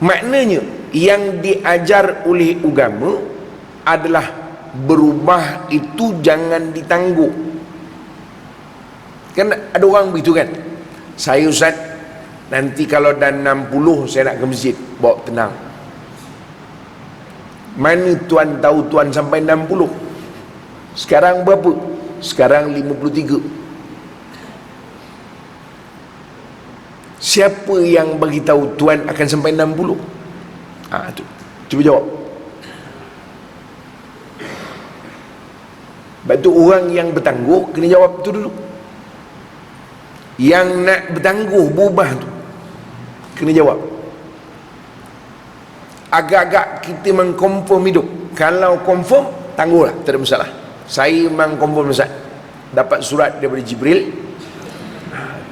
Maknanya yang diajar oleh agama adalah berubah itu jangan ditangguh. Kan ada orang begitu kan, saya Ustaz nanti kalau dah 60 saya nak ke masjid. Bawa tenang, mana tuan tahu tuan sampai 60? Sekarang berapa? Sekarang 53. Siapa yang bagi tahu tuan akan sampai 60? Tu. Cuba jawab. Sebab tu orang yang bertangguh kena jawab tu dulu. Yang nak bertangguh berubah tu kena jawab. Agak-agak kita mengkonfirm hidup. Kalau confirm, tangguhlah, tak ada masalah. Saya memang confirm Ustaz, dapat surat daripada Jibril,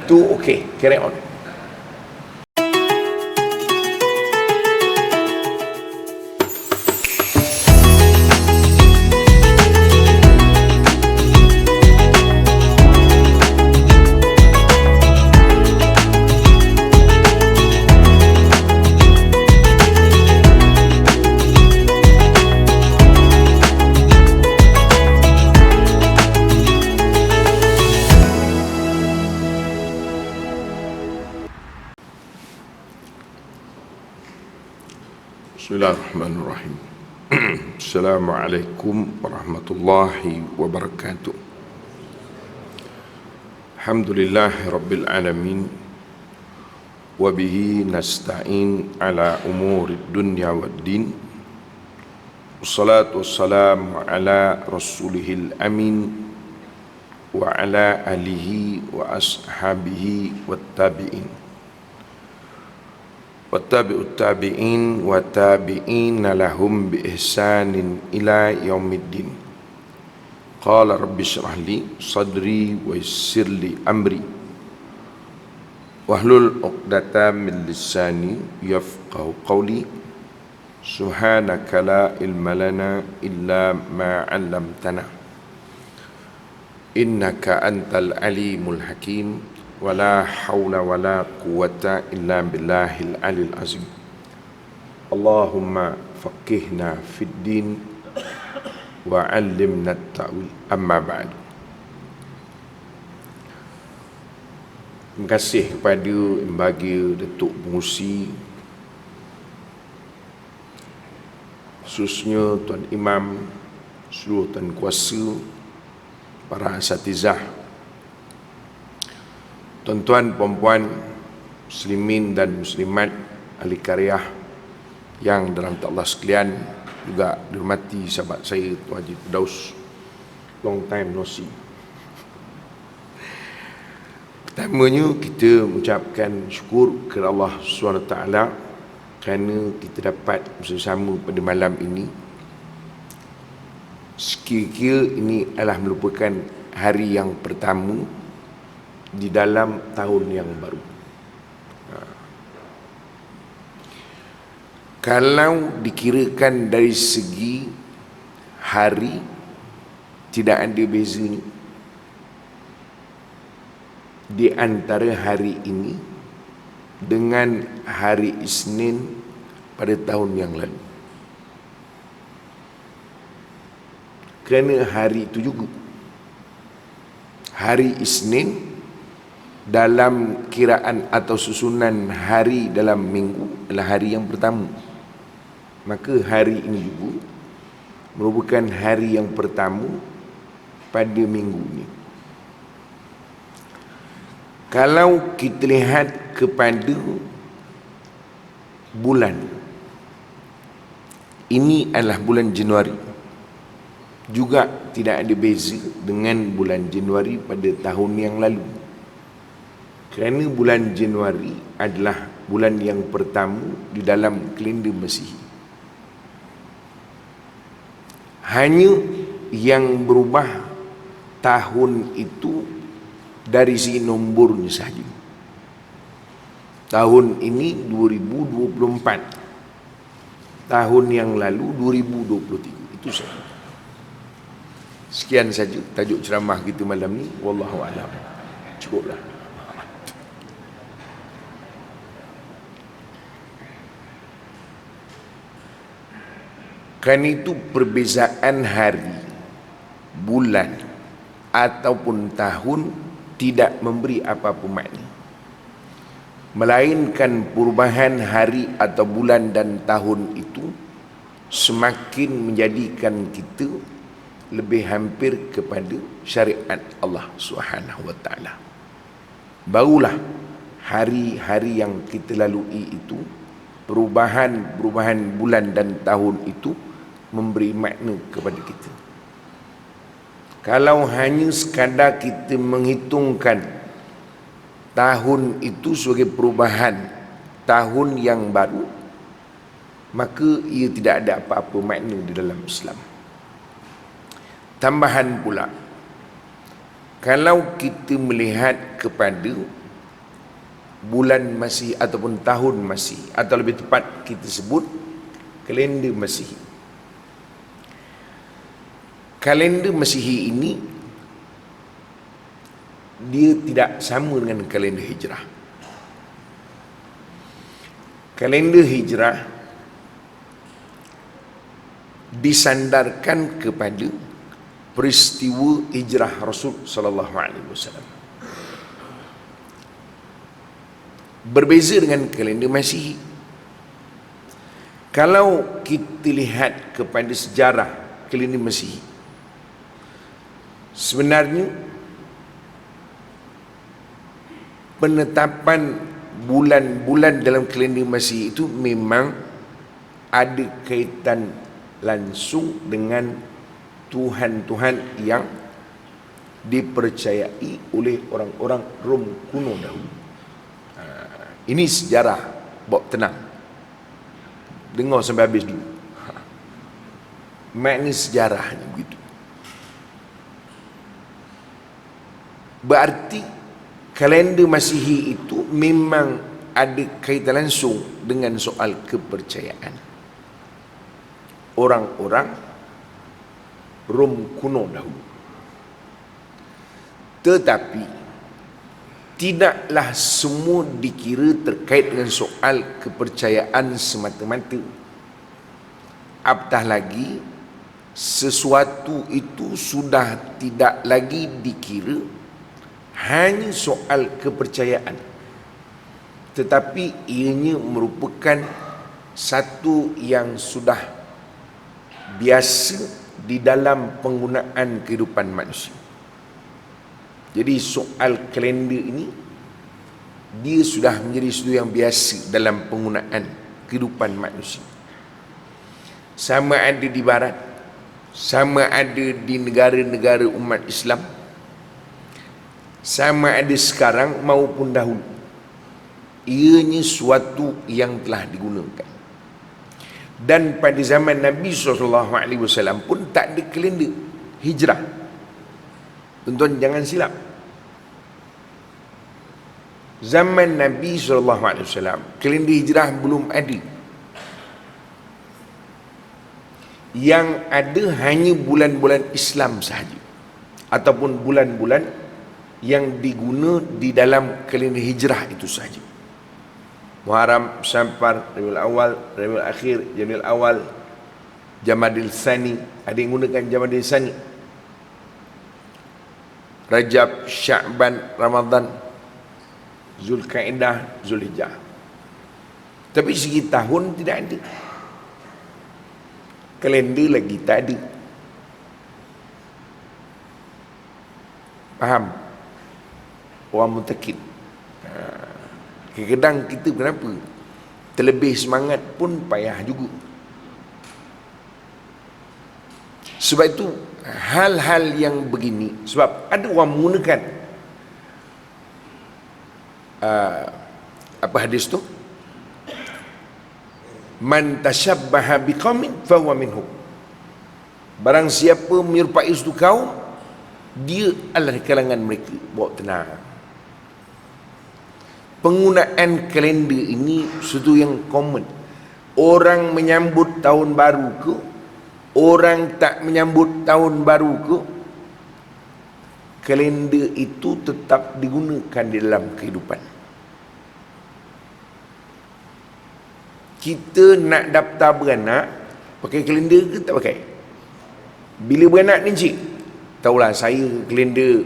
tu okey, carry on. Bismillahirrahmanirrahim. Assalamualaikum warahmatullahi wabarakatuh. Alhamdulillahi rabbil alamin, wabihi nasta'in ala umuri dunya waddin, wassalatu wassalamu ala rasulihil amin, wa ala alihi wa ashabihi wattabi'in wattabi'ut tabi'in wa tabi'ina lahum bi ihsanin ila yaumiddin. Qala rabbi shrah li sadri wa yassir li amri wahlul 'uqdatam min lisani yafqahu qawli. Subhanaka la ilma lana illa ma 'allamtana innaka antal alimul hakim. Wala hawla wala quwwata illa billahil alil azim. Allahumma faqihna fid din wa 'allimna at-ta'wil. Amma ba'du. Terima kasih kepada Lembaga Datuk Pengurusi, khususnya Tuan Imam, seluruh tuan kuasa, para asatizah, tuan-tuan, puan-puan, muslimin dan muslimat, ahli karyah yang dalam Allah sekalian, juga dihormati sahabat saya Tuan Haji Firdaus, long time no see. Pertamanya kita mengucapkan syukur kepada Allah SWT kerana kita dapat bersama pada malam ini. Sekiranya ini adalah merupakan hari yang pertama di dalam tahun yang baru. Kalau dikirakan dari segi hari, tidak ada bezanya di antara hari ini dengan hari Isnin pada tahun yang lalu. Kerana hari itu juga, hari Isnin dalam kiraan atau susunan hari dalam minggu adalah hari yang pertama. Maka hari ini juga merupakan hari yang pertama pada minggu ini. Kalau kita lihat kepada bulan, ini adalah bulan Januari, juga tidak ada beza dengan bulan Januari pada tahun yang lalu. Kerana bulan Januari adalah bulan yang pertama di dalam kalender Masihi. Hanya yang berubah tahun itu dari segi nombornya sahaja. Tahun ini 2024, tahun yang lalu 2023. Itu saja. Sekian saja tajuk ceramah kita malam ni. Wallahu a'lam. Cukuplah. Kan itu perbezaan hari, bulan ataupun tahun tidak memberi apa-apa makna, melainkan perubahan hari atau bulan dan tahun itu semakin menjadikan kita lebih hampir kepada syariat Allah Subhanahu wa taala. Barulah hari-hari yang kita lalui itu, perubahan bulan dan tahun itu memberi makna kepada kita. Kalau hanya sekadar kita menghitungkan tahun itu sebagai perubahan tahun yang baru, maka ia tidak ada apa-apa makna di dalam Islam. Tambahan pula, kalau kita melihat kepada bulan Masihi ataupun tahun Masihi, atau lebih tepat kita sebut kalender Masihi. Kalender Masihi ini dia tidak sama dengan kalender Hijrah. Kalender Hijrah disandarkan kepada peristiwa hijrah Rasul sallallahu alaihi wasallam. Berbeza dengan kalender Masihi. Kalau kita lihat kepada sejarah kalender Masihi, sebenarnya penetapan bulan-bulan dalam kalender Masihi itu memang ada kaitan langsung dengan Tuhan-Tuhan yang dipercayai oleh orang-orang Rom kuno dahulu. Ini sejarah, bawa tenang, dengar sampai habis dulu. Makna sejarahnya begitu. Berarti kalender Masihi itu memang ada kaitan langsung dengan soal kepercayaan orang-orang Rom kuno dahulu. Tetapi tidaklah semua dikira terkait dengan soal kepercayaan semata-mata. Apatah lagi sesuatu itu sudah tidak lagi dikira hanya soal kepercayaan, tetapi ianya merupakan satu yang sudah biasa di dalam penggunaan kehidupan manusia. Jadi soal kalender ini dia sudah menjadi sesuatu yang biasa dalam penggunaan kehidupan manusia. Sama ada di barat, sama ada di negara-negara umat Islam, sama ada sekarang maupun dahulu, ianya suatu yang telah digunakan. Dan pada zaman Nabi SAW pun tak ada kalender hijrah. Tuan-tuan jangan silap. Zaman Nabi SAW kalender hijrah belum ada. Yang ada hanya bulan-bulan Islam sahaja, ataupun bulan-bulan yang diguna di dalam kalender hijrah itu sahaja. Muharram, Safar, Rabiul Awal, Rabiul Akhir, Jamil Awal, Jamadil Tsani. Ada yang gunakan Jamadil Tsani. Rajab, Sya'ban, Ramadan, Zulkaidah, Zulhijjah. Tapi segi tahun tidak ada. Kalender lagi tak ada. Faham? Orang mutakid. Kadang-kadang kita kenapa terlebih semangat pun payah juga. Sebab itu hal-hal yang begini, sebab ada orang menggunakan apa hadis tu, man tashabbaha biqaumin fahuwa minhum. Barang siapa menyerupai suatu kaum, dia adalah di kalangan mereka. Bawa tenang. Penggunaan kalender ini sesuatu yang common. Orang menyambut tahun baru ke, orang tak menyambut tahun baru ke, kalender itu tetap digunakan di dalam kehidupan. Kita nak daftar beranak, Pakai kalender ke tak pakai? Bila beranak ni cik, tahulah saya kalender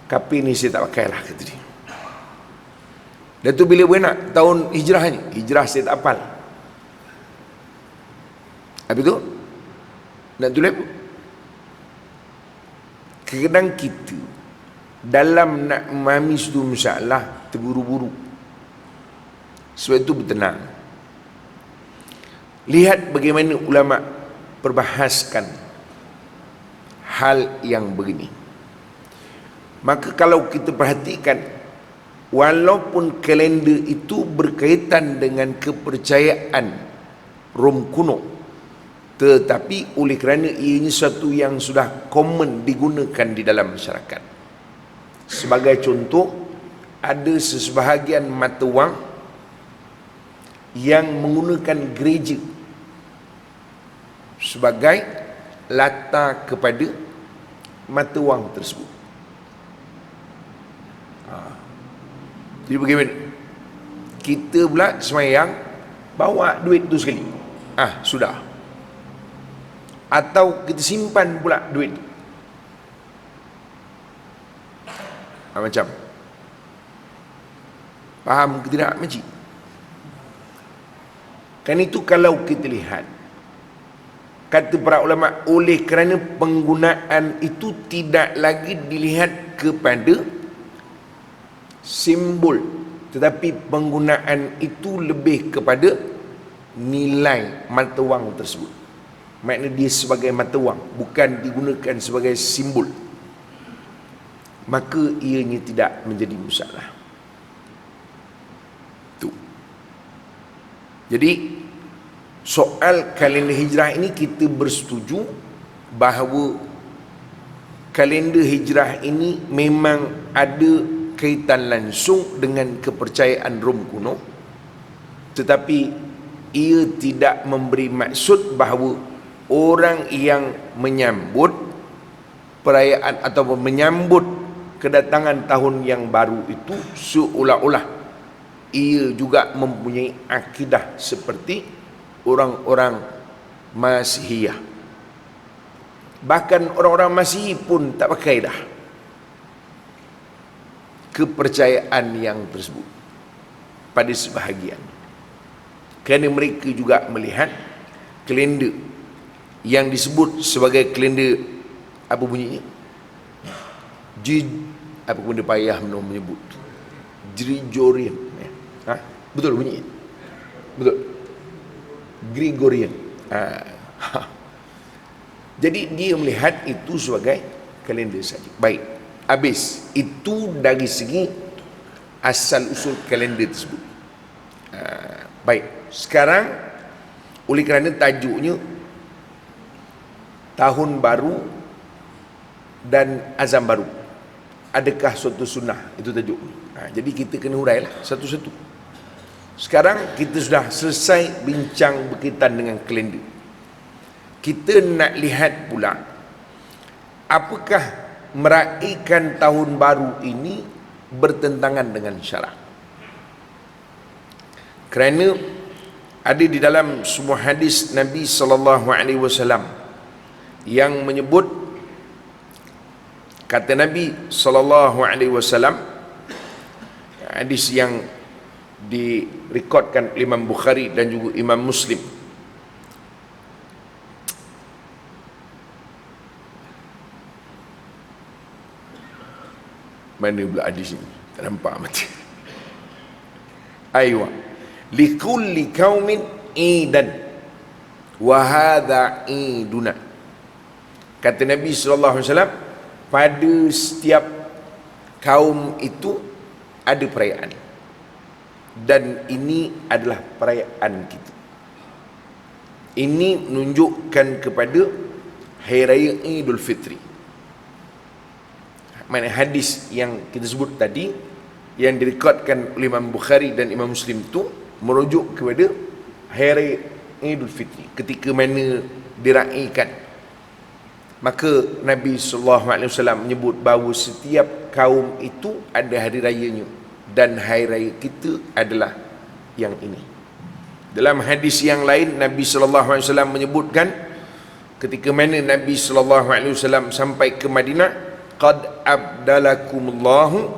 kapir ni saya tak pakai lah, kata dia. Dan tu bila beranak tahun hijrah ni, hijrah saya tak hafal. Habis tu nak tulis apa? Kadang kita dalam nak memahami satu masalah terburu-buru. Sebab itu bertenang. Lihat bagaimana ulama perbahaskan hal yang begini. Maka kalau kita perhatikan, walaupun kalender itu berkaitan dengan kepercayaan Rom kuno, tetapi oleh kerana ianya sesuatu yang sudah common digunakan di dalam masyarakat. Sebagai contoh, ada sesebahagian mata wang yang menggunakan gereja sebagai latar kepada mata wang tersebut. Jadi bagaimana? Kita pula semayang bawa duit tu sekali, sudah. Atau kita simpan pula duit, macam faham ke tidak makcik? Kan itu kalau kita lihat, kata para ulama, oleh kerana penggunaan itu tidak lagi dilihat kepada simbol, tetapi penggunaan itu lebih kepada nilai mata wang tersebut. Maknanya dia sebagai mata wang, bukan digunakan sebagai simbol, maka ianya tidak menjadi masalah. Tu. Jadi soal kalender hijrah ini kita bersetuju bahawa kalender hijrah ini memang ada kaitan langsung dengan kepercayaan Rom kuno, tetapi ia tidak memberi maksud bahawa orang yang menyambut perayaan ataupun menyambut kedatangan tahun yang baru itu seolah-olah ia juga mempunyai akidah seperti orang-orang Masihiyah. Bahkan orang-orang Masihi pun tak pakai dah kepercayaan yang tersebut pada sebahagian, kerana mereka juga melihat kalender yang disebut sebagai kalender apa bunyinya? Apa benda payah menyebut? Gregorian. Betul bunyinya? Betul. Gregorian. Jadi dia melihat itu sebagai kalender saja. Baik. Habis. Itu dari segi asal usul kalender tersebut. Baik. Sekarang oleh kerana tajuknya tahun baru dan azam baru, adakah suatu sunnah? Itu tajuk. Jadi kita kena hurailah satu-satu. Sekarang kita sudah selesai bincang berkaitan dengan kalender. Kita nak lihat pula, apakah meraihkan tahun baru ini bertentangan dengan syarak. Kerana ada di dalam sebuah hadis Nabi SAW yang menyebut, kata Nabi SAW, hadis yang direkodkan Imam Bukhari dan juga Imam Muslim, mana pula hadis ni? Tak nampak mati. Aywa, likulli qaumin idan wa hadha iduna. Kata Nabi SAW, pada setiap kaum itu ada perayaan, dan ini adalah perayaan kita. Ini menunjukkan kepada Hari Raya Idul Fitri. Mana hadis yang kita sebut tadi, yang direkodkan oleh Imam Bukhari dan Imam Muslim itu merujuk kepada Hari Raya Idul Fitri, ketika mana diraikan. Maka Nabi SAW menyebut bahawa setiap kaum itu ada hari rayanya, dan hari raya kita adalah yang ini. Dalam hadis yang lain Nabi sallallahu alaihi wasallam menyebutkan ketika mana Nabi sallallahu alaihi wasallam sampai ke Madinah, qad abdalakumullahu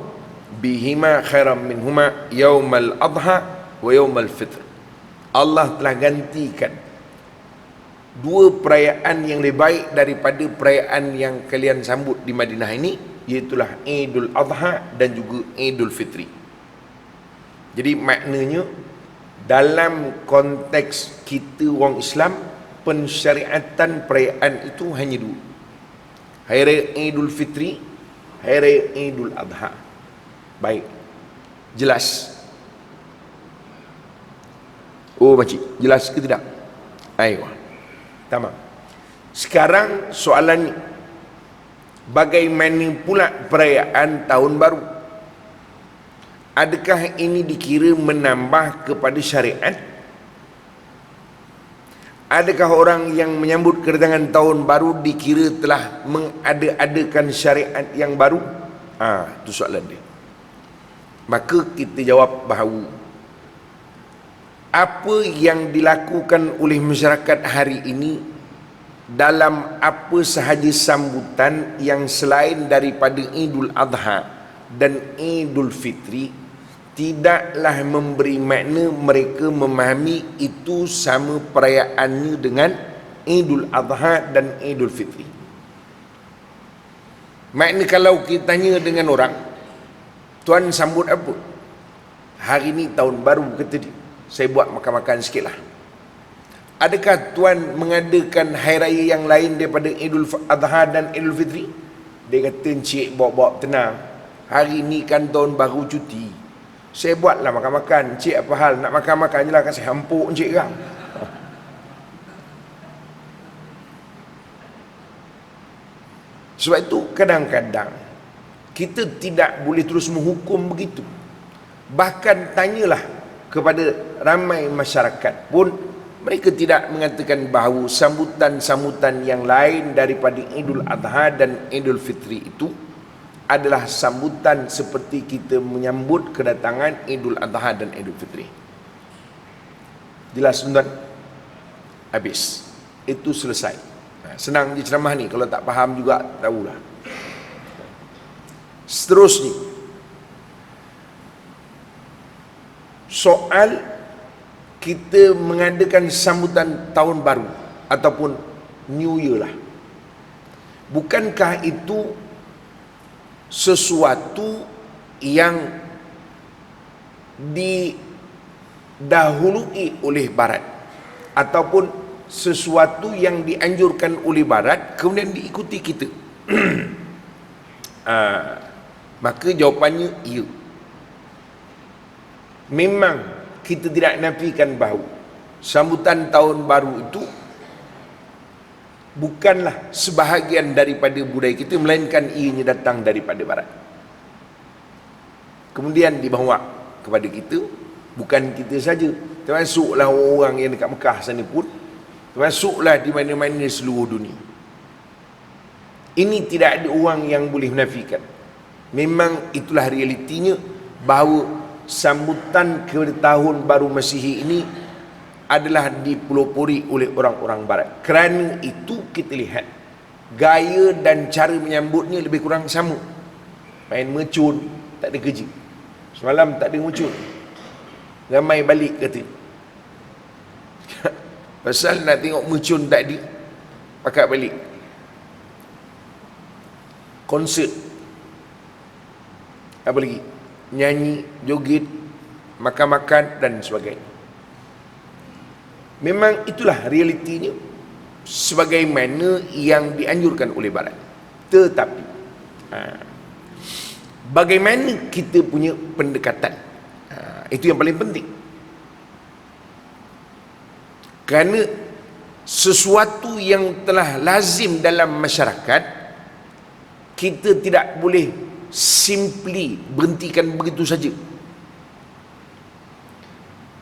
bihima khairam minhuma yaumal adha wa yaumal fitr. Allah telah gantikan dua perayaan yang lebih baik daripada perayaan yang kalian sambut di Madinah ini, iaitulah Idul Adha dan juga Idul Fitri. Jadi maknanya dalam konteks kita orang Islam, pensyariatan perayaan itu hanya dua. Hari Raya Idul Fitri, Hari Raya Idul Adha. Baik, jelas? Oh makcik, jelas ke tidak? Aywa, tamam. Sekarang soalan ni, bagaimana pula perayaan tahun baru? Adakah ini dikira menambah kepada syariat? Adakah orang yang menyambut kedatangan tahun baru dikira telah mengada-adakan syariat yang baru? Itu soalan dia. Maka kita jawab bahawa apa yang dilakukan oleh masyarakat hari ini dalam apa sahaja sambutan yang selain daripada Idul Adha dan Idul Fitri tidaklah memberi makna mereka memahami itu sama perayaannya dengan Idul Adha dan Idul Fitri. Makna kalau kita tanya dengan orang, tuan sambut apa? Hari ni tahun baru, kata dia. Saya buat makan-makan sikit lah. Adakah tuan mengadakan hari raya yang lain daripada Idul Adha dan Idul Fitri? Dia kata, encik bawa-bawa tenang. Hari ni kan tahun baru cuti. Saya buatlah makan-makan. Encik apa hal? Nak makan-makan je lah, kan saya hampuk encik kan. Sebab itu kadang-kadang kita tidak boleh terus menghukum begitu. Bahkan tanyalah kepada ramai masyarakat pun, mereka tidak mengatakan bahawa sambutan-sambutan yang lain daripada Idul Adha dan Idul Fitri itu adalah sambutan seperti kita menyambut kedatangan Idul Adha dan Idul Fitri. Jelas tuan? Habis. Itu selesai. Senang je ceramah ni, kalau tak faham juga tahulah. Seterusnya, soal kita mengadakan sambutan tahun baru ataupun New Year lah, bukankah itu sesuatu yang didahului oleh Barat, ataupun sesuatu yang dianjurkan oleh Barat kemudian diikuti kita? Maka jawapannya ya. Memang kita tidak nafikan bahawa sambutan tahun baru itu bukanlah sebahagian daripada budaya kita, melainkan ianya datang daripada Barat. Kemudian dibawa kepada kita, bukan kita saja, termasuklah orang yang dekat Mekah sana pun, termasuklah di mana-mana seluruh dunia. Ini tidak ada orang yang boleh menafikan. Memang itulah realitinya, bahawa sambutan kepada tahun baru Masihi ini adalah dipelopori oleh orang-orang Barat. Kerana itu kita lihat gaya dan cara menyambutnya lebih kurang sama. Main mercun, tak ada kerja. Semalam tak ada mercun, ramai balik kata. Pasal nak tengok mercun tak ada, pakat balik. Konsert, apa lagi, nyanyi, joget, makan-makan dan sebagainya. Memang itulah realitinya sebagaimana yang dianjurkan oleh Barat. Tetapi bagaimana kita punya pendekatan, itu yang paling penting. Kerana sesuatu yang telah lazim dalam masyarakat, kita tidak boleh simply berhentikan begitu saja.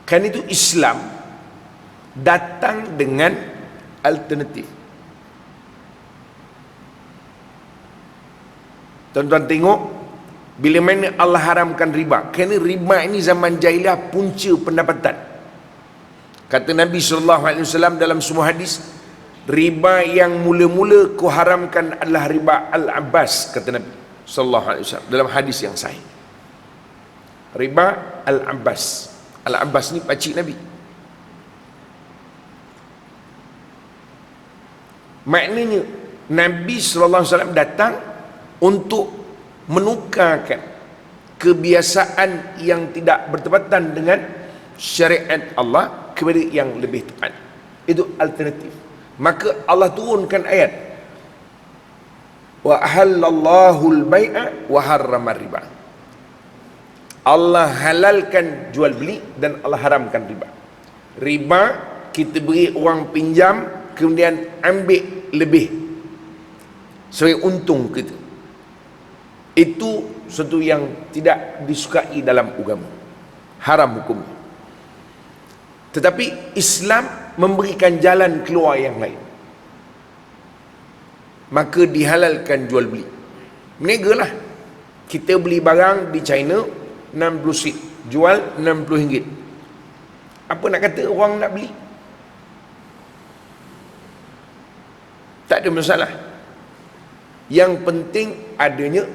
Kerana itu Islam datang dengan alternatif. Tuan-tuan tengok, bila mana Allah haramkan riba, kerana riba ini zaman jahiliah punca pendapatan. Kata Nabi SAW dalam sebuah hadis, riba yang mula-mula kuharamkan adalah riba Al-Abbas, kata Nabi SAW dalam hadis yang sahih. Riba Al-Abbas. Al-Abbas ni pakcik Nabi. Maknanya Nabi SAW datang untuk menukarkan kebiasaan yang tidak bertepatan dengan syariat Allah kepada yang lebih tepat. Itu alternatif. Maka Allah turunkan ayat, wa ahallallahu al-bai'a wa harrama riba. Allah halalkan jual beli dan Allah haramkan riba. Riba, kita beri orang pinjam kemudian ambil lebih sebagai untung kita. Itu sesuatu yang tidak disukai dalam agama, haram hukumnya. Tetapi Islam memberikan jalan keluar yang lain. Maka dihalalkan jual beli. Berniagalah. Kita beli barang di China 60 sen, jual 60 ringgit. Apa nak kata orang nak beli? Tak ada masalah. Yang penting adanya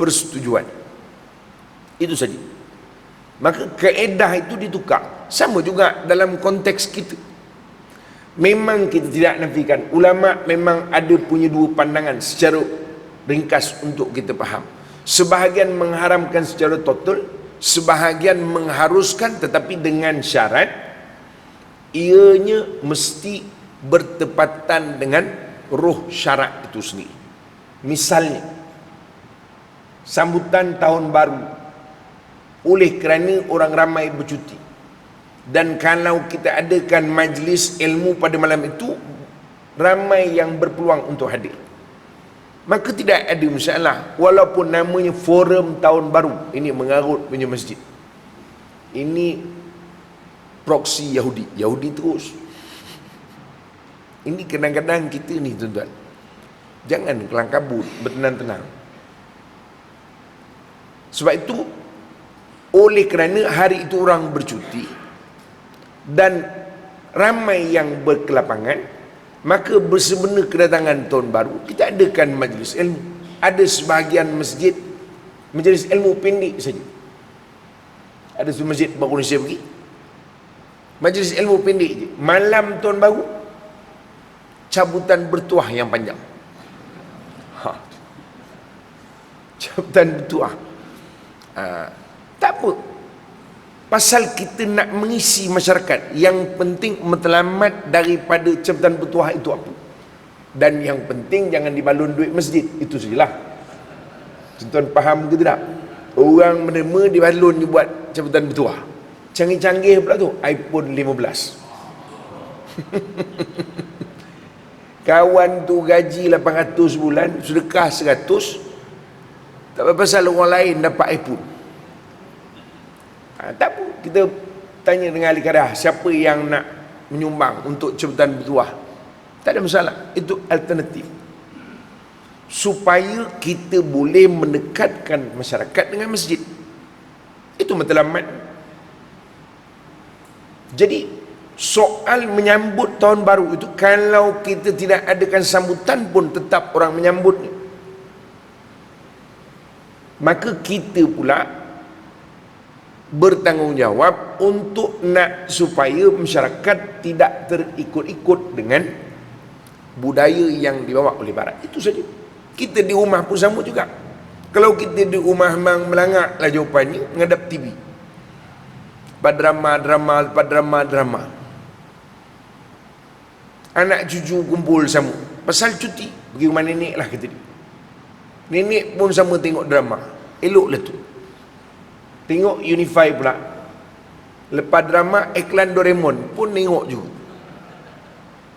persetujuan. Itu saja. Maka kaedah itu ditukar. Sama juga dalam konteks kita. Memang kita tidak nafikan, ulama memang ada punya dua pandangan secara ringkas untuk kita faham. Sebahagian mengharamkan secara total, sebahagian mengharuskan, tetapi dengan syarat ianya mesti bertepatan dengan ruh syarak itu sendiri. Misalnya, sambutan tahun baru oleh kerana orang ramai bercuti, dan kalau kita adakan majlis ilmu pada malam itu, ramai yang berpeluang untuk hadir, maka tidak ada masalah walaupun namanya forum tahun baru. Ini mengarut punya masjid, ini proksi Yahudi terus. Ini kadang-kadang kita ni tuan-tuan, jangan kelang kabut, bertenang-tenang. Sebab itu, oleh kerana hari itu orang bercuti dan ramai yang berkelapangan, maka bersempena kedatangan tahun baru, kita adakan majlis ilmu. Ada sebahagian masjid majlis ilmu pendek saja. Ada satu masjid baru ni saya pergi, majlis ilmu pendek je. Malam tahun baru, cabutan bertuah yang panjang. Cabutan bertuah. Tak apa, pasal kita nak mengisi masyarakat. Yang penting matlamat daripada cabutan bertuah itu apa, dan yang penting jangan dibalun duit masjid. Itu sajalah. Tuan-tuan faham ke tidak? Orang menerima dibalun dia buat cabutan bertuah. Canggih-canggih pula tu, iPhone 15. Kawan tu gaji 800 bulan, sedekah 100. Tak apa pasal orang lain dapat iPhone. Tak apa, kita tanya dengan ahli kadah, siapa yang nak menyumbang untuk cabutan bertuah. Tak ada masalah, itu alternatif, supaya kita boleh mendekatkan masyarakat dengan masjid. Itu matlamat. Jadi soal menyambut tahun baru itu, kalau kita tidak adakan sambutan pun tetap orang menyambutnya, maka kita pula bertanggungjawab untuk nak supaya masyarakat tidak terikut-ikut dengan budaya yang dibawa oleh barat. Itu saja. Kita di rumah pun sama juga. Kalau kita di rumah memang melangak lah jawapannya, menghadap TV, lepas drama, anak cucu kumpul sama, pasal cuti pergi rumah nenek lah kata dia. Nenek pun sama tengok drama, eloklah tu. Tengok Unify pula, lepas drama iklan Doraemon pun tengok juga.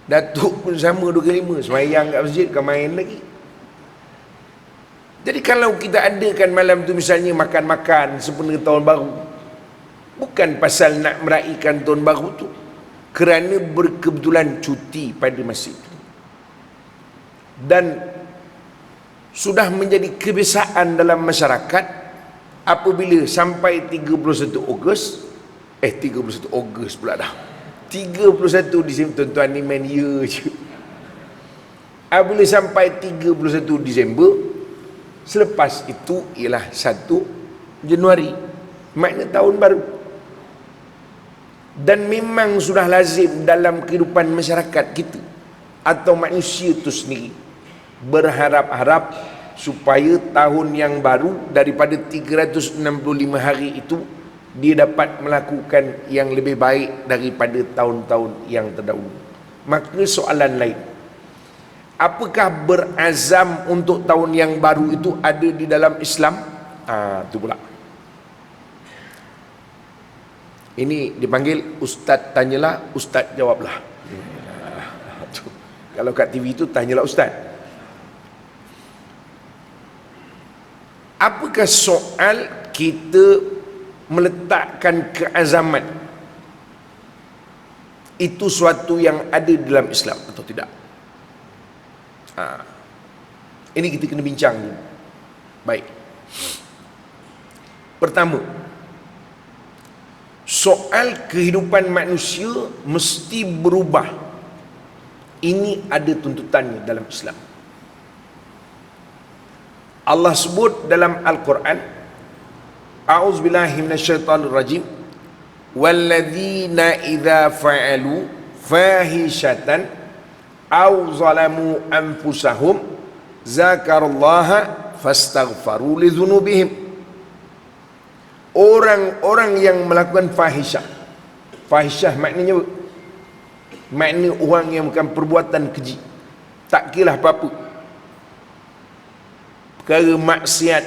Datuk pun sama 2 kali 5, semayang kat masjid kan main lagi. Jadi kalau kita adakan malam tu misalnya makan-makan sempena tahun baru, bukan pasal nak meraihkan tahun baru tu, kerana berkebetulan cuti pada masa itu, dan sudah menjadi kebiasaan dalam masyarakat apabila sampai 31 Ogos 31 Ogos pula dah. 31 Disember, tuan-tuan ni main ya je. Apabila sampai 31 Disember, selepas itu ialah 1 Januari, makna tahun baru. Dan memang sudah lazim dalam kehidupan masyarakat kita atau manusia itu sendiri berharap-harap supaya tahun yang baru daripada 365 hari itu dia dapat melakukan yang lebih baik daripada tahun-tahun yang terdahulu. Maka soalan lain, apakah berazam untuk tahun yang baru itu ada di dalam Islam? Itu pula. Ini dipanggil Ustaz tanyalah, Ustaz jawablah. Kalau kat TV itu tanyalah Ustaz. Apakah soal kita meletakkan keazaman itu suatu yang ada dalam Islam atau tidak? Ini kita kena bincang dulu. Baik. Pertama, soal kehidupan manusia mesti berubah. Ini ada tuntutannya dalam Islam. Allah sebut dalam Al-Quran, A'udzubillahi minasyaitonirrajim, walladzina idza fa'alu fahishatan aw zalamu anfusahum zakarallaha fastaghfaru lidzunubihim. Orang-orang yang melakukan fahisyah. Fahisyah maknanya apa? Makna orang yang bukan perbuatan keji, tak kira apa-apa, perkara maksiat,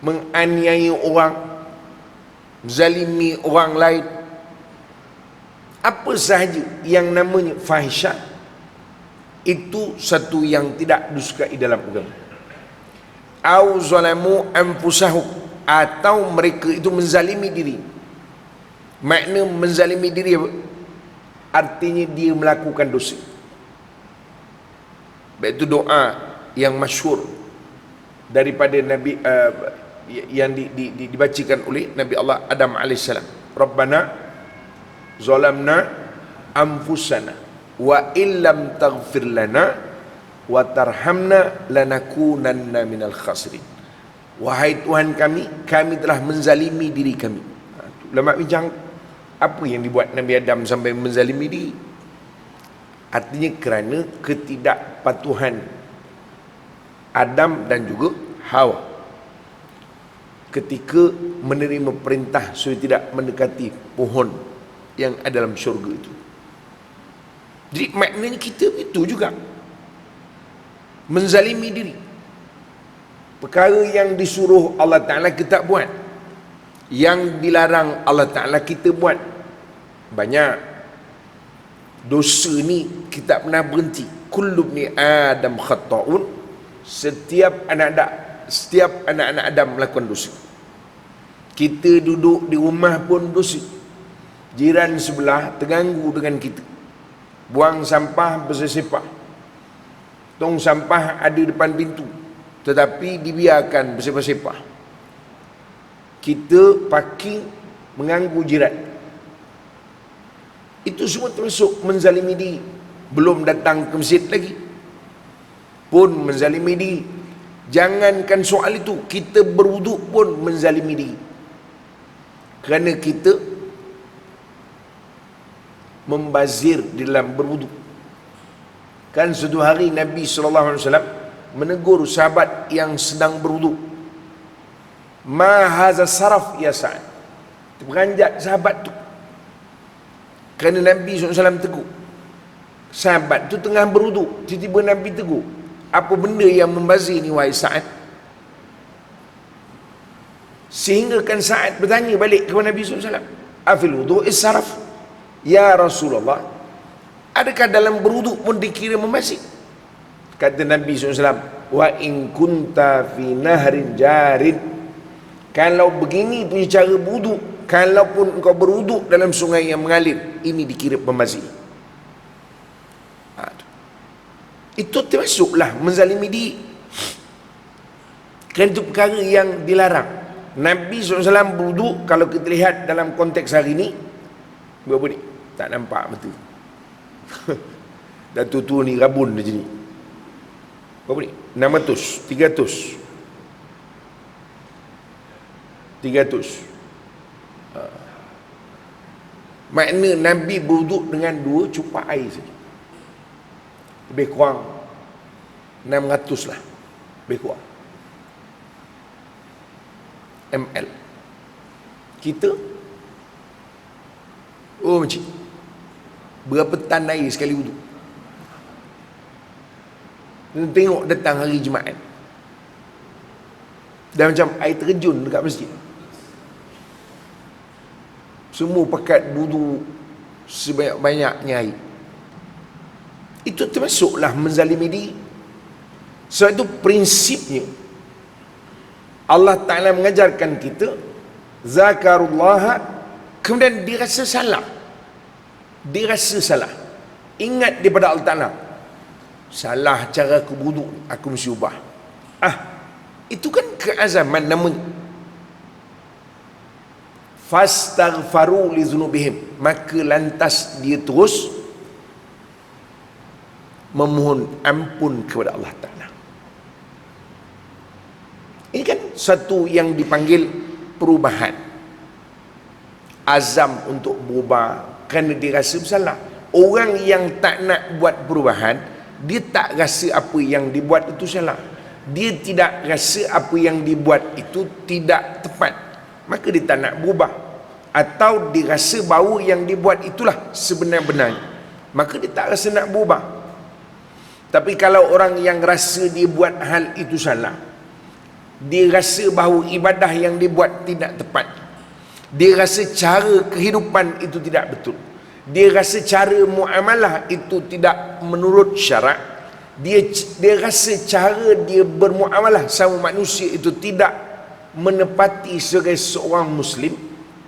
menganiaya orang, zalimi orang lain, apa sahaja yang namanya fahisyah, itu satu yang tidak disukai dalam agama. Au zalamu anfusahum, atau mereka itu menzalimi diri. Makna menzalimi diri apa? Artinya dia melakukan dosa. Itu doa yang masyhur daripada Nabi yang dibacakan oleh Nabi Allah Adam AS. Rabbana zalamna anfusana wa illam taghfir lana wa tarhamna lanakunanna minal khasirin. Wahai Tuhan kami, kami telah menzalimi diri kami. Ulama bincang, apa yang dibuat Nabi Adam sampai menzalimi diri? Artinya kerana ketidakpatuhan Adam dan juga Hawa ketika menerima perintah supaya tidak mendekati pohon yang ada dalam syurga itu. Jadi maknanya kita itu juga menzalimi diri. Perkara yang disuruh Allah Ta'ala kita buat, yang dilarang Allah Ta'ala kita buat. Banyak dosa ni kita pernah berhenti. Kullu ibni Adam khata'un. Setiap anak-anak Adam melakukan dosa. Kita duduk di rumah pun dosa. Jiran sebelah terganggu dengan kita, buang sampah bersepah, tong sampah ada depan pintu tetapi dibiarkan bersepah-sepah. Kita parking mengganggu jiran. Itu semua termasuk menzalimi diri. Belum datang ke masjid lagi pun menzalimi diri. Jangankan soal itu, kita berwuduk pun menzalimi diri. Kerana kita membazir di dalam berwuduk. Kan suatu hari Nabi SAW menegur sahabat yang sedang berwuduk. Ma haza saraf ya Sa'ad. Beranjak sahabat tu. Kerana Nabi SAW tegur. Sahabat tu tengah berwuduk, tiba-tiba Nabi tegur. Apa benda yang membazir ni wahai Sa'ad? Sehingga kan Sa'ad bertanya balik kepada Nabi SAW, afil wudu' is-saraf ya Rasulullah, adakah dalam berwuduk pun dikira membazir? Kata Nabi SAW, wa in kunta fi nahrin jarin, kalau begini punya cara berwuduk, kalaupun engkau berwuduk dalam sungai yang mengalir, ini dikira pembazir. Itu termasuklah menzalimi diri. Kerana itu perkara yang dilarang. Nabi SAW berwuduk, kalau kita lihat dalam konteks hari ni, berapa ni? Tak nampak betul. Datuk tu ni rabun macam ni. Berapa ni? 600, 300. Makna Nabi berwuduk dengan 2 cupak air saja. Lebih kurang 600 lah. Lebih kurang ml. Kita macam berapa tan air sekali wuduk? Tengok datang hari Jumaat dah macam air terjun dekat masjid. Semua pakat wuduk sebanyak-banyaknya air. Itu termasuklah menzalimi diri. Sebab itu prinsipnya Allah Ta'ala mengajarkan kita zakarullah, kemudian dirasa salah. Ingat daripada Allah Ta'ala, salah cara aku wuduk, aku mesti ubah. Itu kan keazaman namanya. Fastaghfaru li dzunubihim, maka lantas dia terus memohon ampun kepada Allah Ta'ala. Ini kan satu yang dipanggil perubahan, azam untuk berubah kerana dia rasa bersalah. Orang yang tak nak buat perubahan, dia tak rasa apa yang dibuat itu salah, dia tidak rasa apa yang dibuat itu tidak tepat, maka dia tak nak berubah. Atau dia rasa bahawa yang dibuat itulah sebenar-benarnya, maka dia tak rasa nak berubah. Tapi kalau orang yang rasa dia buat hal itu salah, dia rasa bahawa ibadah yang dibuat tidak tepat, dia rasa cara kehidupan itu tidak betul, dia rasa cara muamalah itu tidak menurut syarak, dia rasa cara dia bermuamalah sama manusia itu tidak menepati sebagai seorang Muslim,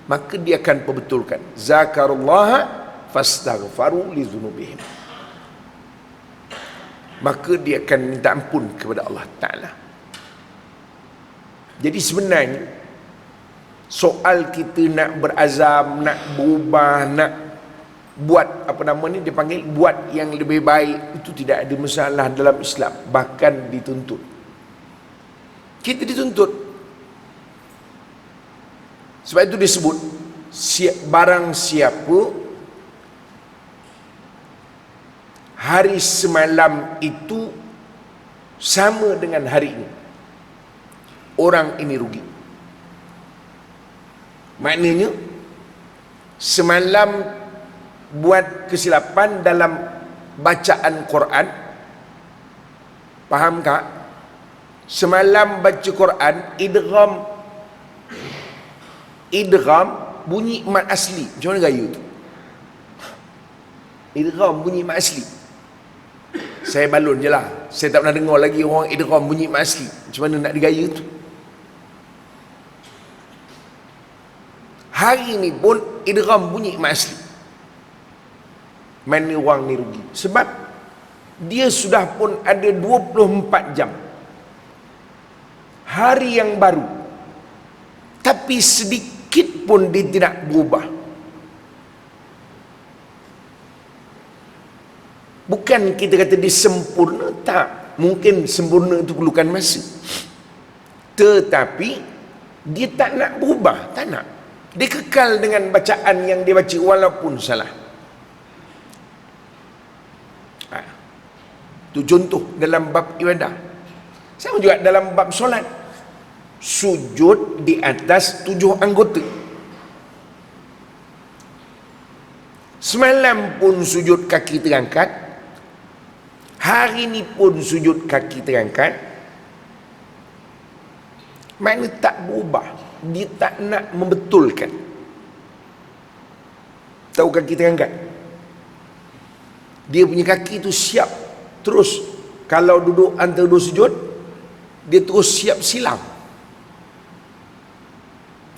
maka dia akan perbetulkan zakarullah fastaghfaru li dzunubihim, maka dia akan minta ampun kepada Allah Ta'ala. Jadi sebenarnya soal kita nak berazam, nak berubah, nak buat apa nama ni, dia panggil buat yang lebih baik, itu tidak ada masalah dalam Islam, bahkan dituntut. Kita dituntut. Sebab itu disebut barang siapa hari semalam itu sama dengan hari ini, orang ini rugi. Maknanya semalam buat kesilapan dalam bacaan Quran, faham tak? Semalam baca Quran idgham bunyi mat asli. Macam mana gaya tu? Idgham bunyi mat asli. Saya balun je lah, saya tak pernah dengar lagi orang idgham bunyi mat asli. Macam mana nak digaya tu? Hari ni pun idgham bunyi mat asli. Mana orang ni rugi? Sebab dia sudah pun ada 24 jam hari yang baru, tapi sedikit pun dia tidak berubah. Bukan kita kata dia sempurna, tak. Mungkin sempurna itu perlukan masa, tetapi dia tak nak berubah, tak nak. Dia kekal dengan bacaan yang dia baca walaupun salah. Itu contoh dalam bab ibadah. Sama juga dalam bab solat, sujud di atas 7 anggota. Semalam pun sujud kaki terangkat, hari ni pun sujud kaki terangkat. Makna tak berubah, dia tak nak membetulkan. Tahu kaki terangkat? Dia punya kaki tu siap terus, kalau duduk antara 2 sujud, dia terus siap silang,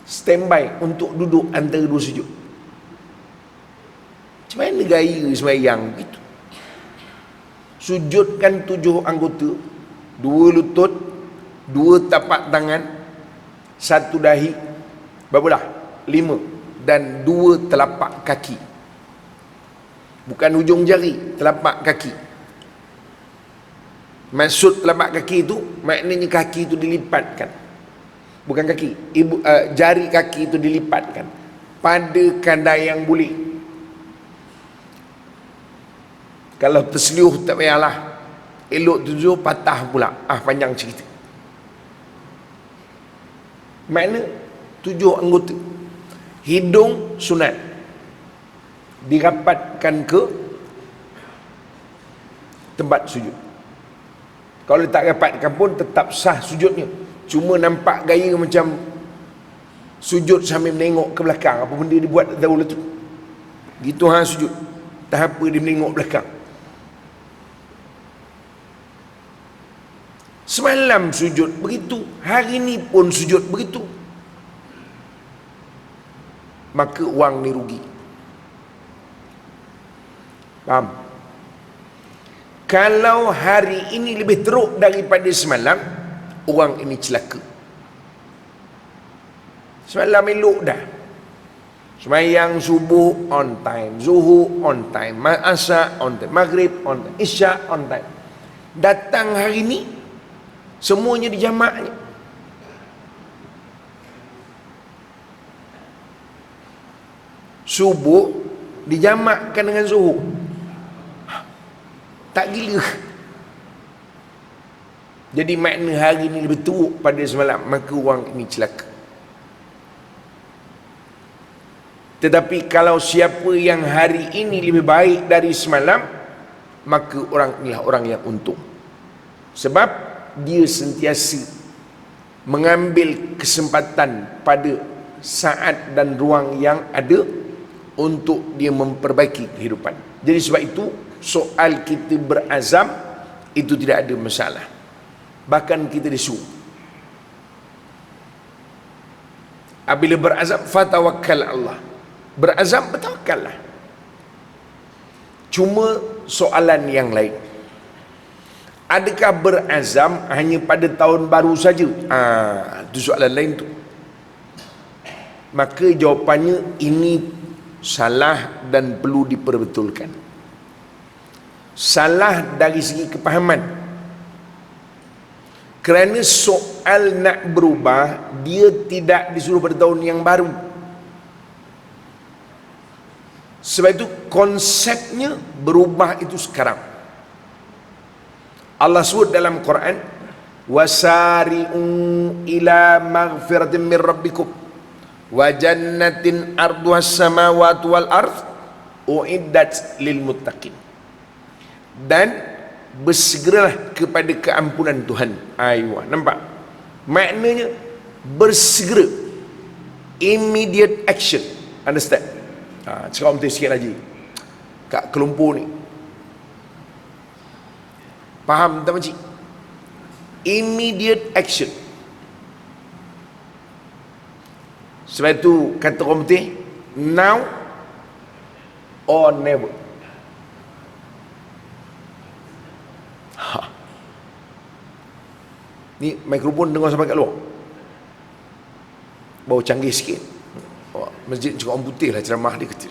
standby untuk duduk antara 2 sujud. Macam mana gaya sembahyang begitu? Sujudkan 7 anggota, 2 lutut, 2 tapak tangan, satu dahi, berapa dah? 5, dan 2 telapak kaki. Bukan ujung jari, telapak kaki. Maksud telapak kaki itu, maknanya kaki itu dilipatkan. Bukan kaki, jari kaki itu dilipatkan pada kadar yang boleh. Kalau terseliuh tak payahlah, elok 7 patah pula. Panjang cerita. Makna 7 anggota. Hidung sunat, dirapatkan ke tempat sujud. Kalau tak rapatkan pun tetap sah sujudnya. Cuma nampak gaya macam sujud sambil menengok ke belakang. Apa benda dia buat dahulu tu. Gitu sujud. Tak apa dia menengok belakang. Semalam sujud begitu, hari ni pun sujud begitu. Maka orang ni rugi. Faham? Kalau hari ini lebih teruk daripada semalam, orang ini celaka. Semalam elok dah, sembahyang subuh on time, zuhur on time, asar on time, maghrib on time, isyak on time. Datang hari ni semuanya dijamaknya. Subuh dijamakkan dengan zuhur. Tak gila. Jadi makna hari ni lebih teruk pada semalam, maka orang ini celaka. Tetapi kalau siapa yang hari ini lebih baik dari semalam, maka orang inilah orang yang untung. Sebab dia sentiasa mengambil kesempatan pada saat dan ruang yang ada untuk dia memperbaiki kehidupan. Jadi sebab itu soal kita berazam itu tidak ada masalah. Bahkan kita disuruh. Apabila berazam, fatawakkal Allah. Berazam, bertawakallah. Cuma soalan yang lain, adakah berazam hanya pada tahun baru saja? Itu soalan lain tu. Maka jawapannya ini salah dan perlu diperbetulkan. Salah dari segi kepahaman. Kerana soal nak berubah, dia tidak disuruh pada tahun yang baru. Sebab itu konsepnya berubah itu sekarang. Allah sebut dalam Quran, wasari'u ila maghfiratin min rabbikum wa jannatin arduhas samawati wal ardh uiddat lil muttaqin. Dan bersegeralah kepada keampunan Tuhan. Ayuh, nampak? Maknanya bersegera, immediate action. Understand? Cakap betul sikit lagi kat kelumpur ni. Faham tak makcik? Immediate action. Sebab itu kata orang putih, now or never. Ni mikrofon dengar sampai kat luar. Bau canggih sikit. Masjid cakap orang putih lah ceramah dia kata.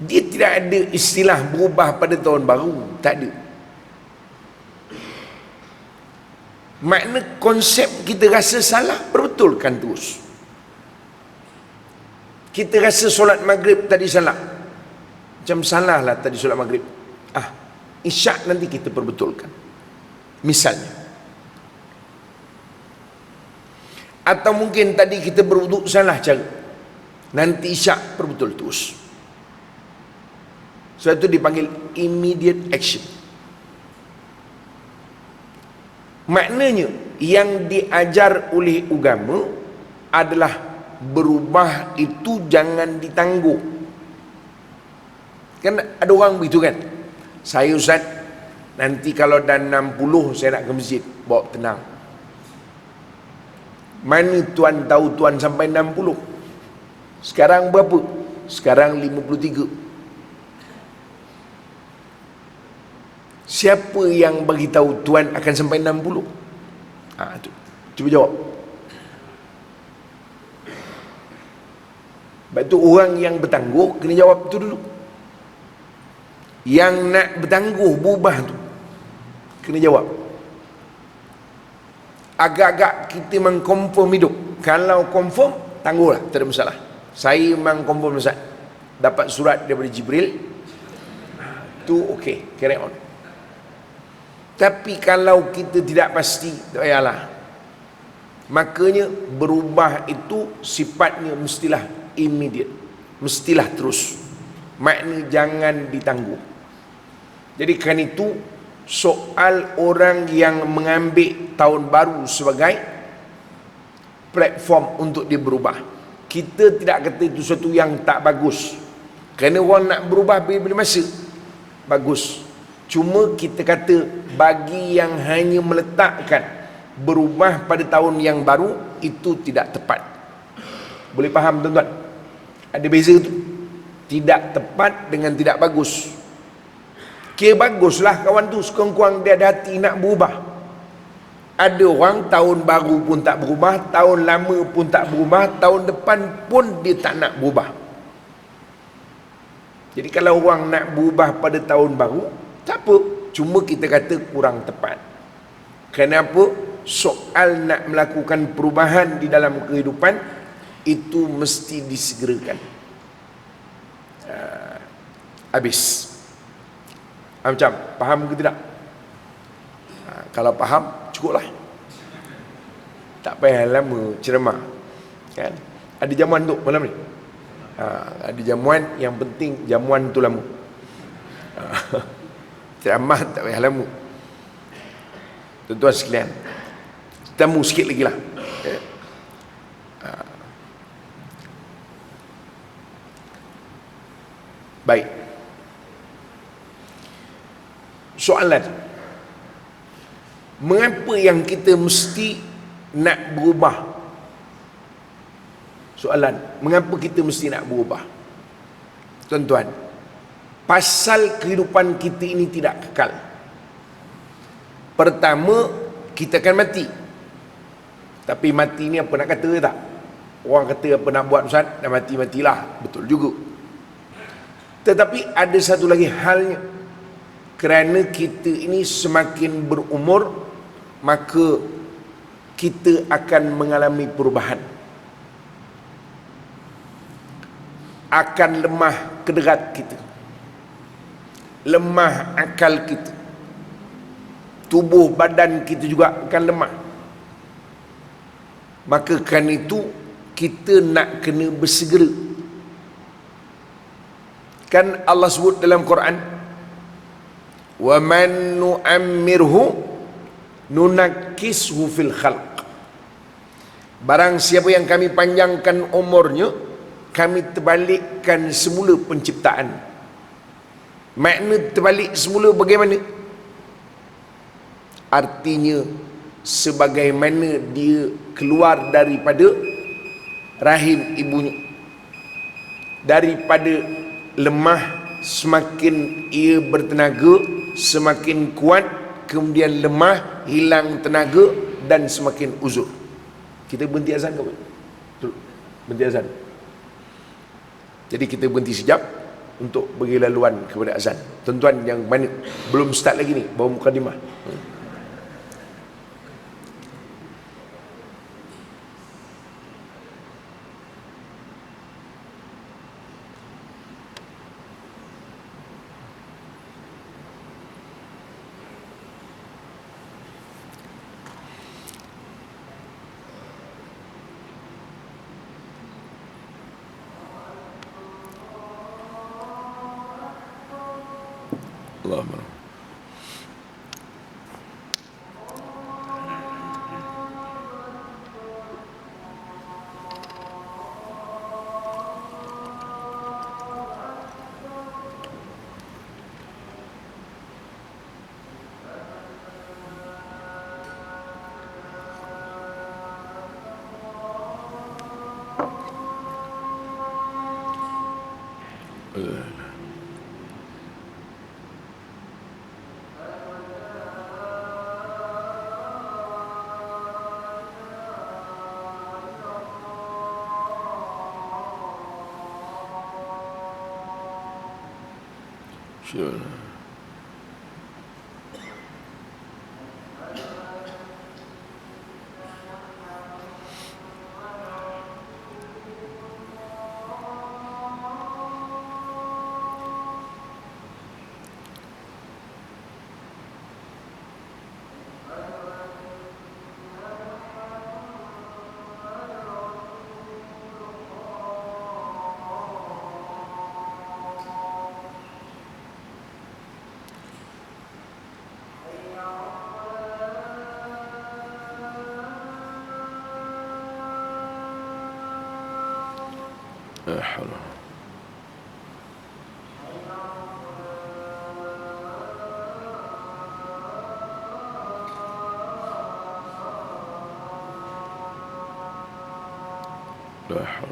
Dia tidak ada istilah berubah pada tahun baru. Tak ada. Makna konsep kita rasa salah, perbetulkan terus. Kita rasa solat maghrib tadi salah, macam salah lah tadi solat maghrib. Isyak nanti kita perbetulkan. Misalnya. Atau mungkin tadi kita berwuduk salah cara, nanti isyak perbetul terus. Sebab itu dipanggil immediate action. Maknanya yang diajar oleh agama adalah berubah itu jangan ditangguh. Kan ada orang begitu kan, saya Ustaz, nanti kalau dah 60 saya nak ke masjid. Bawa tenang. Mana tuan tahu tuan sampai 60? Sekarang berapa? Sekarang 53. Siapa yang bagi tahu tuan akan sampai 60? Tu. Cuba jawab. Sebab tu orang yang bertangguh kena jawab tu dulu. Yang nak bertangguh berubah tu kena jawab. Agak-agak kita mengkonfirm hidup. Kalau confirm, tangguhlah, tak ada masalah. Saya memang confirm Ustaz, dapat surat daripada Jibril, tu okey, carry on. Tapi kalau kita tidak pasti, tak payahlah. Makanya berubah itu sifatnya mestilah immediate, mestilah terus. Makna jangan ditangguh. Jadi kan itu soal orang yang mengambil tahun baru sebagai platform untuk dia berubah. Kita tidak kata itu sesuatu yang tak bagus. Kerana orang nak berubah bila-bila masa, bagus. Cuma kita kata bagi yang hanya meletakkan berubah pada tahun yang baru, itu tidak tepat. Boleh faham tuan-tuan? Ada beza tu. Tidak tepat dengan tidak bagus. Kira baguslah kawan tu, sekurang-kurang dia ada hati nak berubah. Ada orang tahun baru pun tak berubah, tahun lama pun tak berubah, tahun depan pun dia tak nak berubah. Jadi kalau orang nak berubah pada tahun baru, tak apa, cuma kita kata kurang tepat. Kenapa? Soal nak melakukan perubahan di dalam kehidupan itu mesti disegerakan. Habis. Macam faham ke tidak? Kalau faham, cukuplah. Tak payah lama ceramah, kan? Ada jamuan tu malam ni. Ada jamuan, yang penting jamuan tu lama. Ceramah tak payah lama. Tuan-tuan sekalian, temu sikit lagi lah. Baik. Soalan, mengapa yang kita mesti nak berubah? Soalan, mengapa kita mesti nak berubah? Tuan-tuan, pasal kehidupan kita ini tidak kekal. Pertama, kita akan mati. Tapi mati ni apa nak kata tak? Orang kata apa nak buat Ustaz, dah mati-matilah. Betul juga. Tetapi ada satu lagi halnya. Kerana kita ini semakin berumur, maka kita akan mengalami perubahan. Akan lemah kederat kita, lemah akal kita, tubuh badan kita juga akan lemah. Maka kan itu kita nak kena bersegera. Kan Allah sebut dalam Quran, wa man nu'ammirhu nunakkishu fil khalq. Barang siapa yang kami panjangkan umurnya, kami terbalikkan semula penciptaan. Makna terbalik semula bagaimana? Artinya sebagaimana dia keluar daripada rahim ibunya, daripada lemah semakin ia bertenaga, semakin kuat, kemudian lemah, hilang tenaga dan semakin uzur. Kita berhenti azan ke apa? Berhenti azan. Jadi kita berhenti sekejap untuk bagi laluan kepada azan. Tuan-tuan yang mana belum start lagi ni, baru mukadimah. Allahumma. Sure. لا حول. لا حول.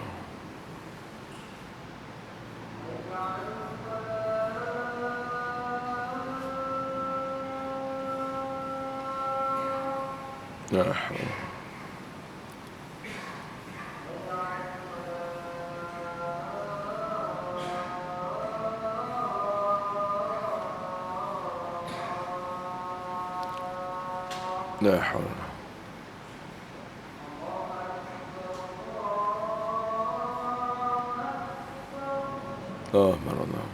لا حول. لا حول. اللهم رضا.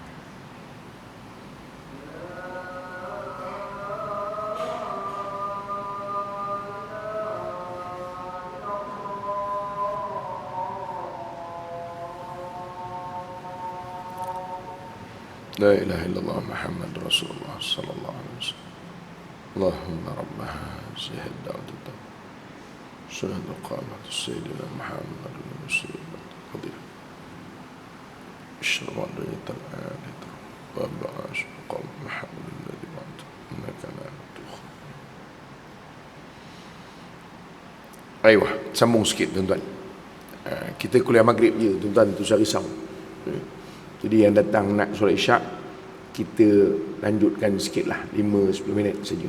لا إله إلا الله محمد رسول الله صلى الله عليه وسلم. اللهم رب هذه الدعوة التامة شهد قامت سيدنا محمد المسيح القدير اشرب عليك الآن وابعث قوم محمد الذي بعد إنك لا تخرج. Ayuh, sambung sikit tuan-tuan. Kita kuliah maghrib je tuan-tuan, tu saya risau. Jadi yang datang nak solat isyak, kita lanjutkan sikit lah, 5-10 minit saja.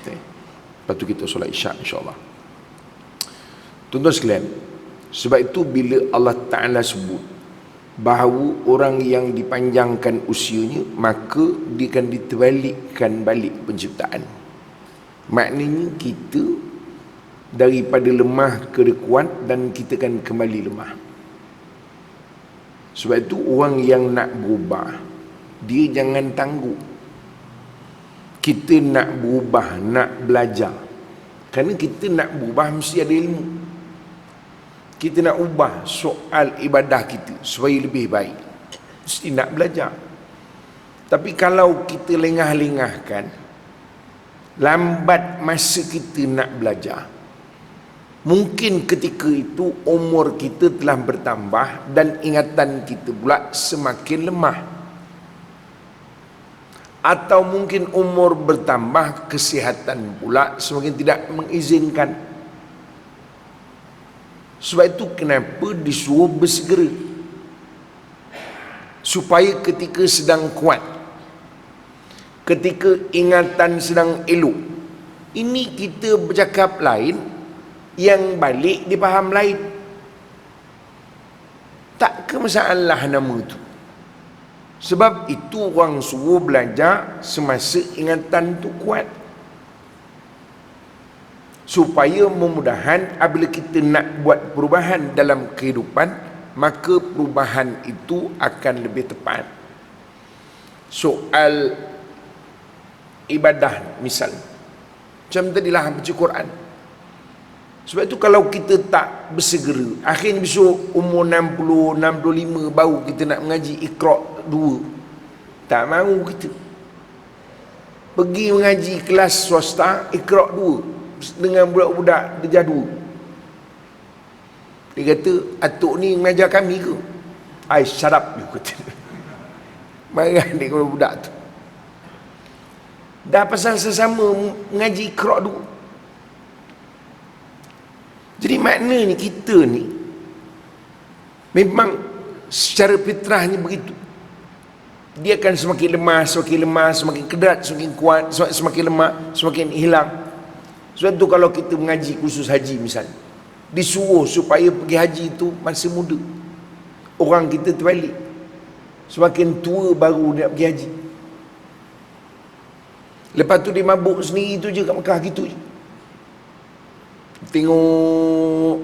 Okay. Lepas tu kita solat isyak insyaAllah. Tuan-tuan sekalian, sebab itu bila Allah Ta'ala sebut bahawa orang yang dipanjangkan usianya, maka dia akan diterbalikkan balik penciptaan. Maknanya kita daripada lemah ke kuat, dan kita akan kembali lemah. Sebab itu orang yang nak berubah, dia jangan tangguh. Kita nak berubah, nak belajar. Kerana kita nak berubah mesti ada ilmu. Kita nak ubah soal ibadah kita supaya lebih baik, mesti nak belajar. Tapi kalau kita lengah-lengahkan, lambat masa kita nak belajar, mungkin ketika itu umur kita telah bertambah dan ingatan kita pula semakin lemah. Atau mungkin umur bertambah, kesihatan pula semakin tidak mengizinkan. Sebab itu kenapa disuruh bersegera, supaya ketika sedang kuat, ketika ingatan sedang elok, ini kita bercakap lain, yang balik dipaham lain. Tak ke masalah nama tu. Sebab itu orang suruh belajar semasa ingatan tu kuat, supaya memudahan apabila kita nak buat perubahan dalam kehidupan, maka perubahan itu akan lebih tepat. Soal ibadah misal, macam tadilah baca Quran. Sebab itu kalau kita tak bersegera, akhirnya besok umur 60, 65 baru kita nak mengaji Iqra' 2. Tak mahu kita. Pergi mengaji kelas swasta Iqra' 2 dengan budak-budak darjah 2. Dia kata, atuk ni mengajar kami ke? I shut up, dia kata. Marah dia kepada budak tu. Dah pasal sesama mengaji Iqra' 2. Jadi maknanya kita ni memang secara fitrahnya begitu. Dia akan semakin lemah, semakin lemah, semakin kedat, semakin kuat, semakin lemah, semakin hilang. Sebab tu kalau kita mengaji khusus haji misalnya, disuruh supaya pergi haji itu masih muda. Orang kita terbalik, semakin tua baru nak pergi haji. Lepas tu dia mabuk sendiri tu je kat Mekah gitu je. Tengok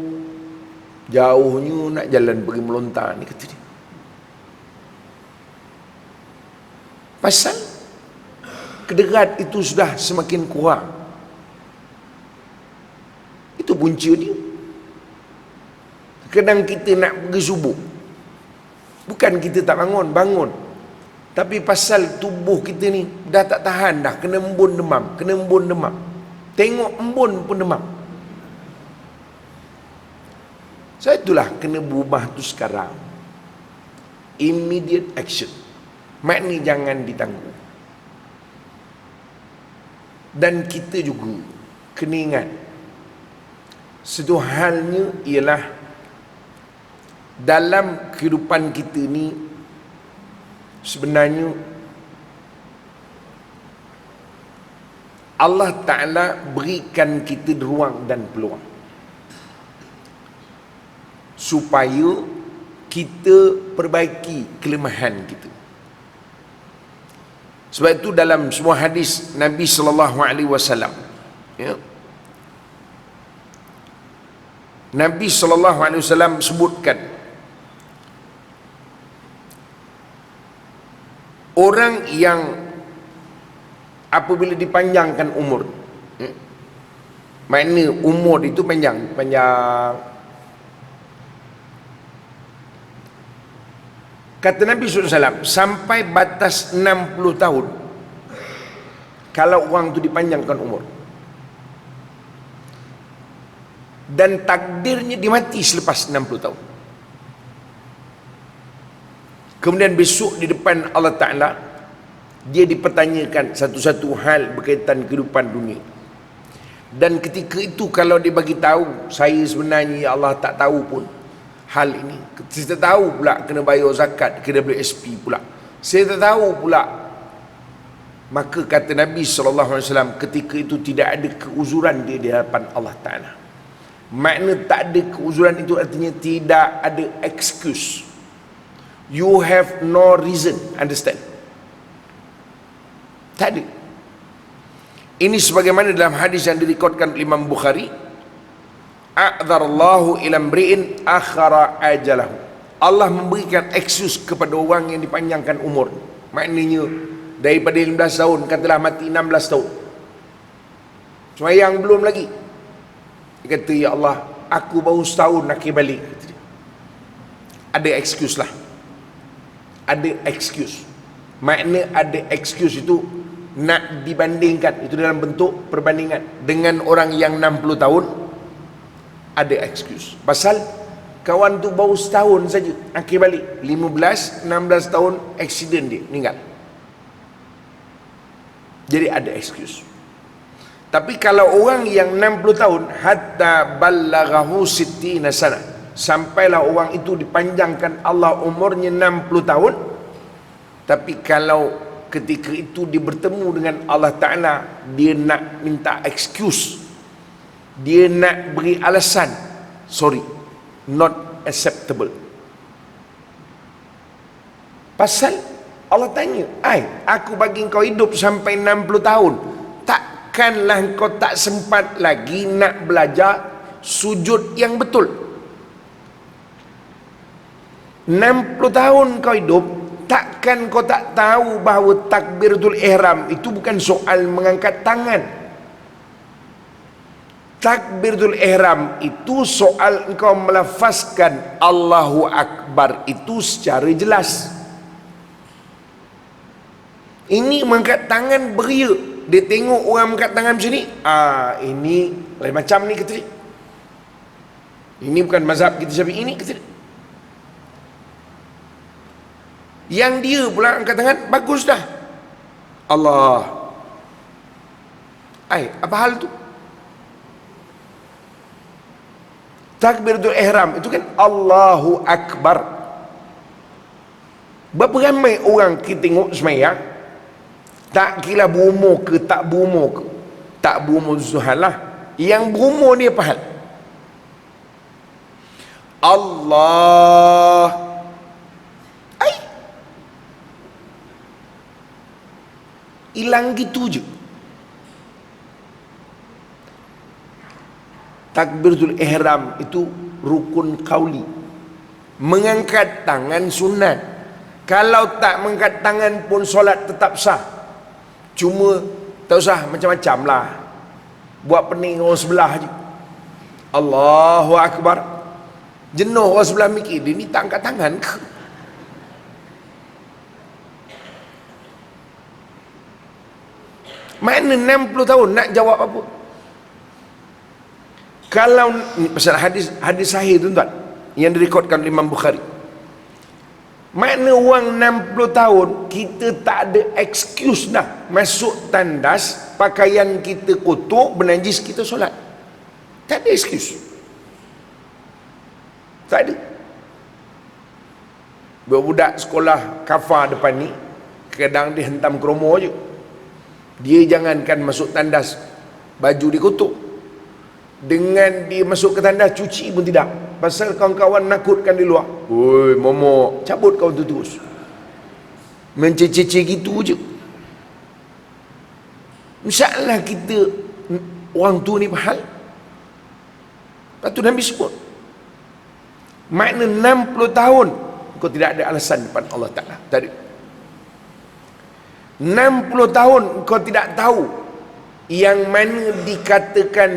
jauhnya nak jalan pergi melontar ni, kata dia. Pasal kederat itu sudah semakin kurang. Itu punca dia. Kadang kita nak pergi subuh, bukan kita tak bangun. Tapi pasal tubuh kita ni dah tak tahan dah, kena embun demam. Tengok embun pun demam. So itulah kena berubah tu sekarang. Immediate action. Maknanya jangan ditangguh. Dan kita juga kena ingat, satu halnya ialah dalam kehidupan kita ni sebenarnya Allah Ta'ala berikan kita ruang dan peluang supaya kita perbaiki kelemahan kita. Sebab itu dalam sebuah hadis Nabi sallallahu alaihi wasallam, ya, Nabi sallallahu alaihi wasallam sebutkan orang yang apabila dipanjangkan umur, makna umur itu panjang. Kata Nabi SAW, sampai batas 60 tahun, kalau orang tu dipanjangkan umur, dan takdirnya dia mati selepas 60 tahun, kemudian besok di depan Allah Ta'ala dia dipertanyakan satu-satu hal berkaitan kehidupan dunia. Dan ketika itu kalau dia bagi tahu, saya sebenarnya ya Allah tak tahu pun hal ini, saya tak tahu pula kena bayar zakat, kena beli SP pula, saya tak tahu pula, maka kata Nabi SAW, ketika itu tidak ada keuzuran dia di hadapan Allah Ta'ala. Makna tak ada keuzuran itu artinya tidak ada excuse. You have no reason, understand? Tak ada. Ini sebagaimana dalam hadis yang direkodkan Imam Bukhari, a'dzarallahu ila mri'in akhara ajalahu. Allah memberikan excuse kepada orang yang dipanjangkan umur. Maknanya daripada 15 tahun katalah mati 16 tahun, sembahyang belum lagi, dia kata ya Allah aku baru setahun nak balik, kata dia. Ada excuse lah. Ada excuse. Makna ada excuse itu nak dibandingkan, itu dalam bentuk perbandingan dengan orang yang 60 tahun. Ada excuse. Pasal kawan tu baru setahun saja akhir balik, 15, 16 tahun accident dia meninggal. Jadi ada excuse. Tapi kalau orang yang 60 tahun hatta ballaghahu sittina sana, sampailah orang itu dipanjangkan Allah umurnya 60 tahun, tapi kalau ketika itu dia bertemu dengan Allah Ta'ala, dia nak minta excuse, dia nak beri alasan, sorry, not acceptable. Pasal Allah tanya, aku bagi kau hidup sampai 60 tahun, takkanlah kau tak sempat lagi nak belajar sujud yang betul? 60 tahun kau hidup, takkan kau tak tahu bahawa takbiratul ihram itu bukan soal mengangkat tangan. Takbiratul ihram itu soal engkau melafazkan Allahu Akbar itu secara jelas. Ini mengangkat tangan beria, dia tengok orang mengangkat tangan macam ni, ini lain macam ni, kata dia. Ini bukan mazhab kita Syafi'i ini, kata dia. Yang dia pula angkat tangan, bagus dah. Allah, apa hal tu? Takbiratul ihram itu kan Allahu Akbar. Berapa ramai orang kita tengok semayang, tak kira berumur ke tak berumur ke, tak berumur zuhal lah, yang berumur ni apa hal? Allah, hilang gitu je. Takbiratul ihram itu rukun qauli. Mengangkat tangan sunat. Kalau tak mengangkat tangan pun solat tetap sah. Cuma tak usah macam-macam lah, buat pening orang sebelah je. Allahu Akbar. Jenuh orang sebelah mikir, dia ni tak angkat tangan ke? Mana 60 tahun nak jawab apa? Kalau ni pasal hadis sahih tuan-tuan yang direkodkan oleh Imam Bukhari. Makna orang 60 tahun kita tak ada excuse dah masuk tandas, pakaian kita kotor, bernajis, kita solat. Tak ada excuse. Tak ada. Budak sekolah kafar depan ni kadang dia hentam kromo je. Dia jangankan masuk tandas baju dia kotor, dengan dia masuk ke tandas cuci pun tidak. Pasal kawan-kawan nakutkan di luar. Oi, momok, cabut kau tu terus. Mencece gitu je. Masalah kita orang tu ni pahal. Lepas tu Nabi sebut, makna 60 tahun kau tidak ada alasan depan Allah Ta'ala. Tak ada. 60 tahun kau tidak tahu yang mana dikatakan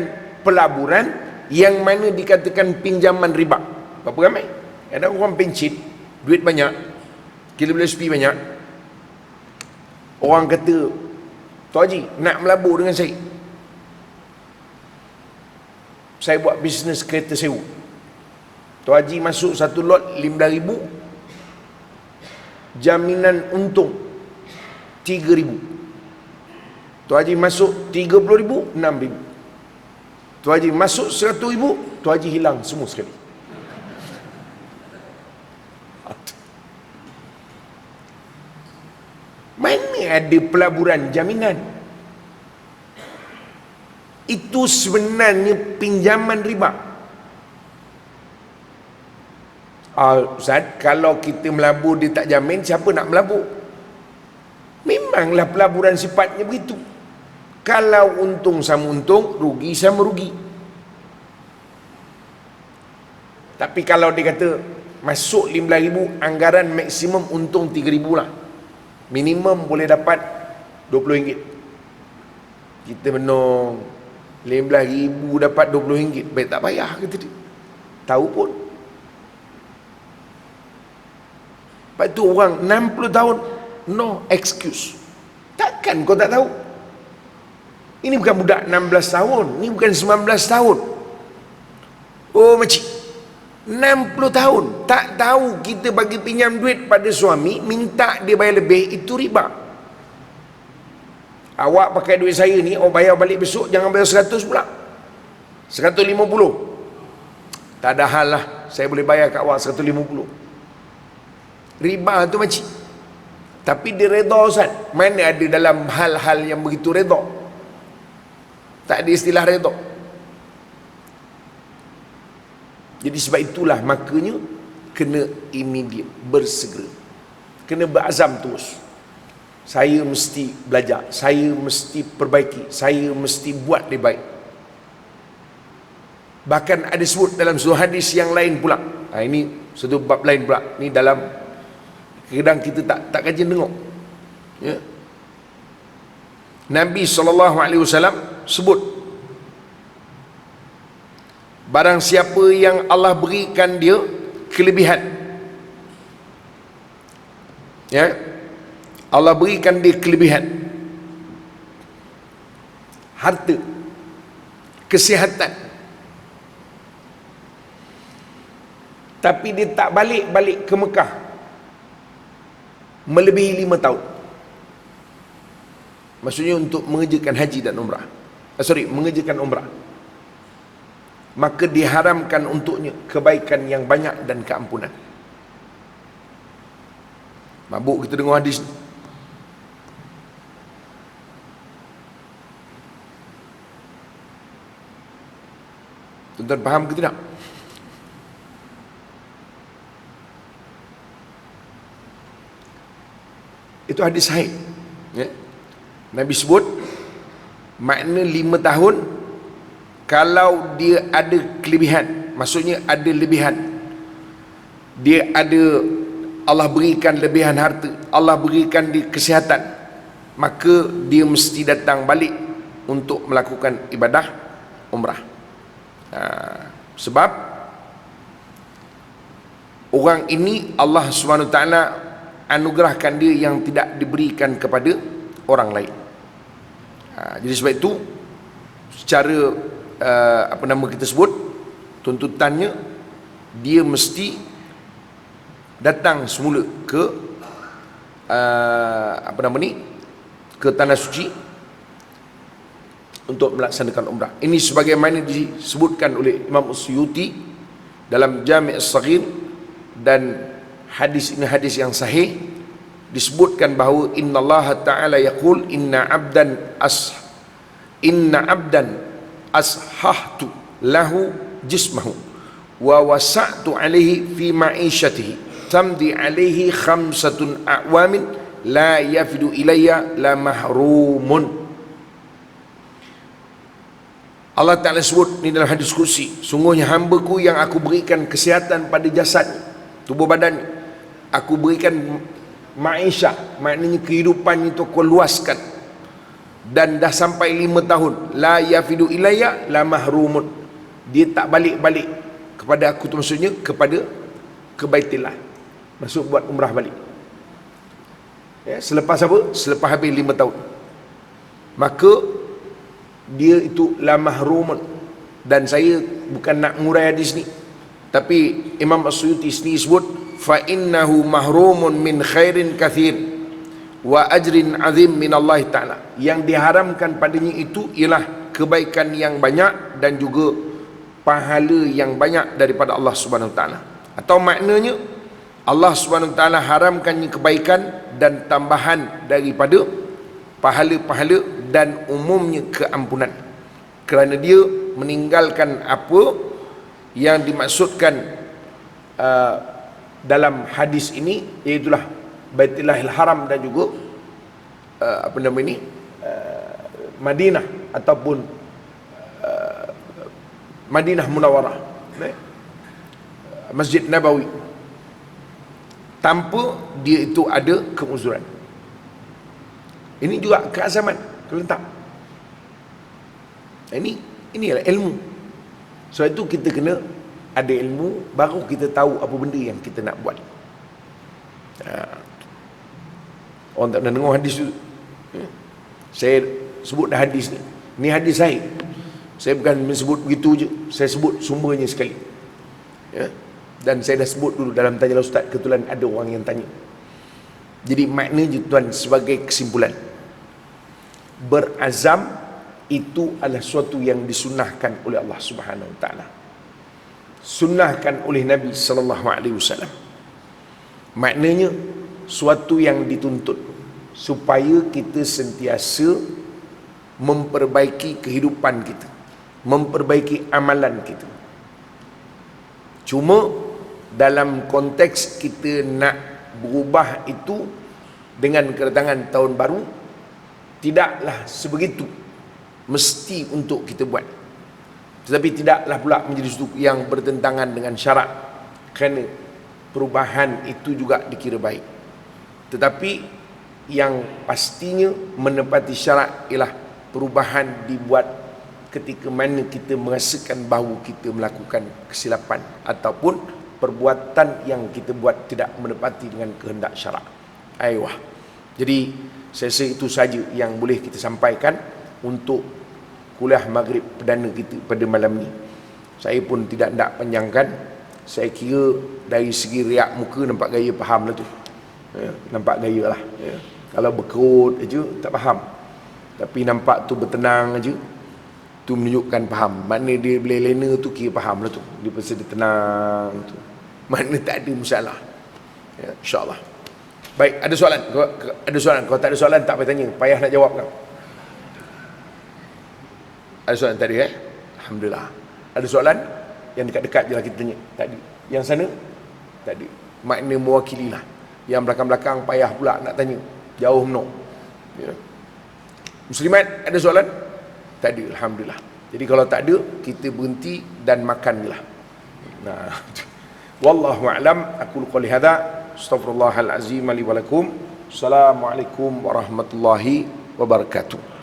pelaburan, yang mana dikatakan pinjaman riba. Berapa ramai? Ada orang pencit, duit banyak, KWSP banyak. Orang kata, Tok Haji nak melabur dengan saya buat bisnes kereta sewa. Tok Haji masuk satu lot 15,000, jaminan untung 3,000. Tok Haji masuk 30,000, 6,000. Tok Haji masuk 100,000, Tok Haji hilang semua sekali. Mana ada pelaburan jaminan? Itu sebenarnya pinjaman riba. Ustaz, kalau kita melabur dia tak jamin, siapa nak melabur? Memanglah pelaburan sifatnya begitu. Kalau untung sama untung, rugi sama rugi. Tapi kalau dia kata masuk 15,000, anggaran maksimum untung 3,000 lah, minimum boleh dapat RM20. Kita menong 15,000 dapat RM20, baik tak payah kata dia. Tahu pun. Lepas tu orang 60 tahun, no excuse. Takkan kau tak tahu? Ini bukan budak 16 tahun, ini bukan 19 tahun. Oh makcik, 60 tahun tak tahu kita bagi pinjam duit pada suami, minta dia bayar lebih, itu riba. Awak pakai duit saya ni, awak bayar balik besok, jangan bayar 100 pula, 150. Tak ada hal lah, saya boleh bayar kat awak 150. Riba tu makcik. Tapi dia redha Ustaz. Mana ada dalam hal-hal yang begitu redha? Tak ada istilah redha. Jadi sebab itulah makanya kena immediate, bersegera, kena berazam terus. Saya mesti belajar, saya mesti perbaiki, saya mesti buat lebih baik. Bahkan ada sebut dalam sebuah hadis yang lain pula. Ini satu bab lain pula. Ni dalam kadang kita tak kajian tengok. Ya. Nabi SAW sebut, barang siapa yang Allah berikan dia kelebihan, ya, Allah berikan dia kelebihan harta, kesihatan, tapi dia tak balik ke Mekah melebihi 5 tahun. Maksudnya untuk mengerjakan haji dan umrah, mengerjakan umrah, maka diharamkan untuknya kebaikan yang banyak dan keampunan. Mabuk kita dengar hadis ni. Tuan-tuan faham ke tidak? Itu hadis sahih, ya. Nabi sebut makna 5 tahun kalau dia ada kelebihan, maksudnya ada lebihan, dia ada, Allah berikan lebihan harta, Allah berikan dia kesihatan, maka dia mesti datang balik untuk melakukan ibadah umrah. Sebab orang ini Allah SWT anugerahkan dia yang tidak diberikan kepada orang lain. Jadi sebab itu secara apa nama kita sebut, tuntutannya dia mesti datang semula ke apa nama ni, ke tanah suci untuk melaksanakan umrah. Ini sebagaimana disebutkan oleh Imam Suyuti dalam Jami' As-Saghir, dan hadis ini hadis yang sahih, disebutkan bahawa innallaha ta'ala yaqul inna abdan ashahtu lahu jismahu wa wasa'tu alaihi fi ma'isyatihi tamdi alaihi khamsatun a'wamin la yafidu ilayya la mahrumun. Allah Ta'ala sebut ni dalam hadis kursi, sungguhnya hamba-Ku yang aku berikan kesihatan pada jasad, tubuh badan, aku berikan ma'isyah, maknanya kehidupan itu aku luaskan, dan dah sampai 5 tahun, la yafidu ilayya la mahrumun, dia tak balik-balik kepada aku, tu maksudnya kepada ke Baitillah, masuk buat umrah balik ya, selepas apa? Selepas habis 5 tahun, maka dia itu la mahrumun. Dan saya bukan nak ngurai hadis ni, tapi Imam As-Suyuti sendiri sebut fa innahu mahrumun min khairin kathir wa ajrin azim min Allah Ta'ala. Yang diharamkan padanya itu ialah kebaikan yang banyak dan juga pahala yang banyak daripada Allah Subhanahu Wa Ta'ala. Atau maknanya Allah Subhanahu Wa Ta'ala haramkannya kebaikan dan tambahan daripada pahala-pahala dan umumnya keampunan, kerana dia meninggalkan apa yang dimaksudkan dalam hadis ini, iaitulah Baitullahil Haram dan juga apa nama ini, Madinah ataupun Madinah Munawwarah, Masjid Nabawi, tanpa dia itu ada keuzuran. Ini juga keazaman kalau tak. Inilah ilmu. Sebab itu kita kena ada ilmu, baru kita tahu apa benda yang kita nak buat. Orang tak pernah dengar hadis tu. Saya sebut dah hadis ni. Ni hadis saya. Saya bukan sebut begitu je, saya sebut sumbernya sekali. Ya. Dan saya dah sebut dulu dalam Tanyalah Ustaz, kebetulan ada orang yang tanya. Jadi maknanya tuan, sebagai kesimpulan, berazam itu adalah suatu yang disunnahkan oleh Allah Subhanahu Wa Ta'ala, sunnahkan oleh Nabi Sallallahu Alaihi Wasallam. Maknanya suatu yang dituntut supaya kita sentiasa memperbaiki kehidupan kita, memperbaiki amalan kita. Cuma dalam konteks kita nak berubah itu dengan kedatangan tahun baru, tidaklah sebegitu mesti untuk kita buat. Tetapi tidaklah pula menjadi sesuatu yang bertentangan dengan syarak, kerana perubahan itu juga dikira baik. Tetapi yang pastinya menepati syarak ialah perubahan dibuat ketika mana kita merasakan bahawa kita melakukan kesilapan ataupun perbuatan yang kita buat tidak menepati dengan kehendak syarak. Aywa. Jadi saya rasa itu saja yang boleh kita sampaikan untuk kuliah maghrib perdana kita pada malam ni. Saya pun tidak nak panjangkan. Saya kira dari segi riak muka nampak gaya faham lah tu. Ya, nampak gaya lah. Ya. Kalau berkerut aja tak faham. Tapi nampak tu bertenang aja, tu menunjukkan faham. Makna dia boleh lena tu kira faham lah tu. Dia pasal dia tenang tu. Makna tak ada masalah. Ya, insyaAllah. Baik, ada soalan? Ada soalan? Kalau tak ada soalan tak payah tanya. Payah nak jawab kau. Ada soalan tadi Alhamdulillah. Ada soalan? Yang dekat-dekat je lah kita tanya tadi. Yang sana? Tadi. Makna mewakili lah. Yang belakang-belakang payah pula nak tanya. Jauh no. Ya. Muslimat, ada soalan? Tadi, Alhamdulillah. Jadi kalau tak ada, kita berhenti dan makanlah. Nah, wallahu a'lam. Aku qouli hadza, astaghfirullahal azim li wa lakum. Assalamualaikum warahmatullahi wabarakatuh.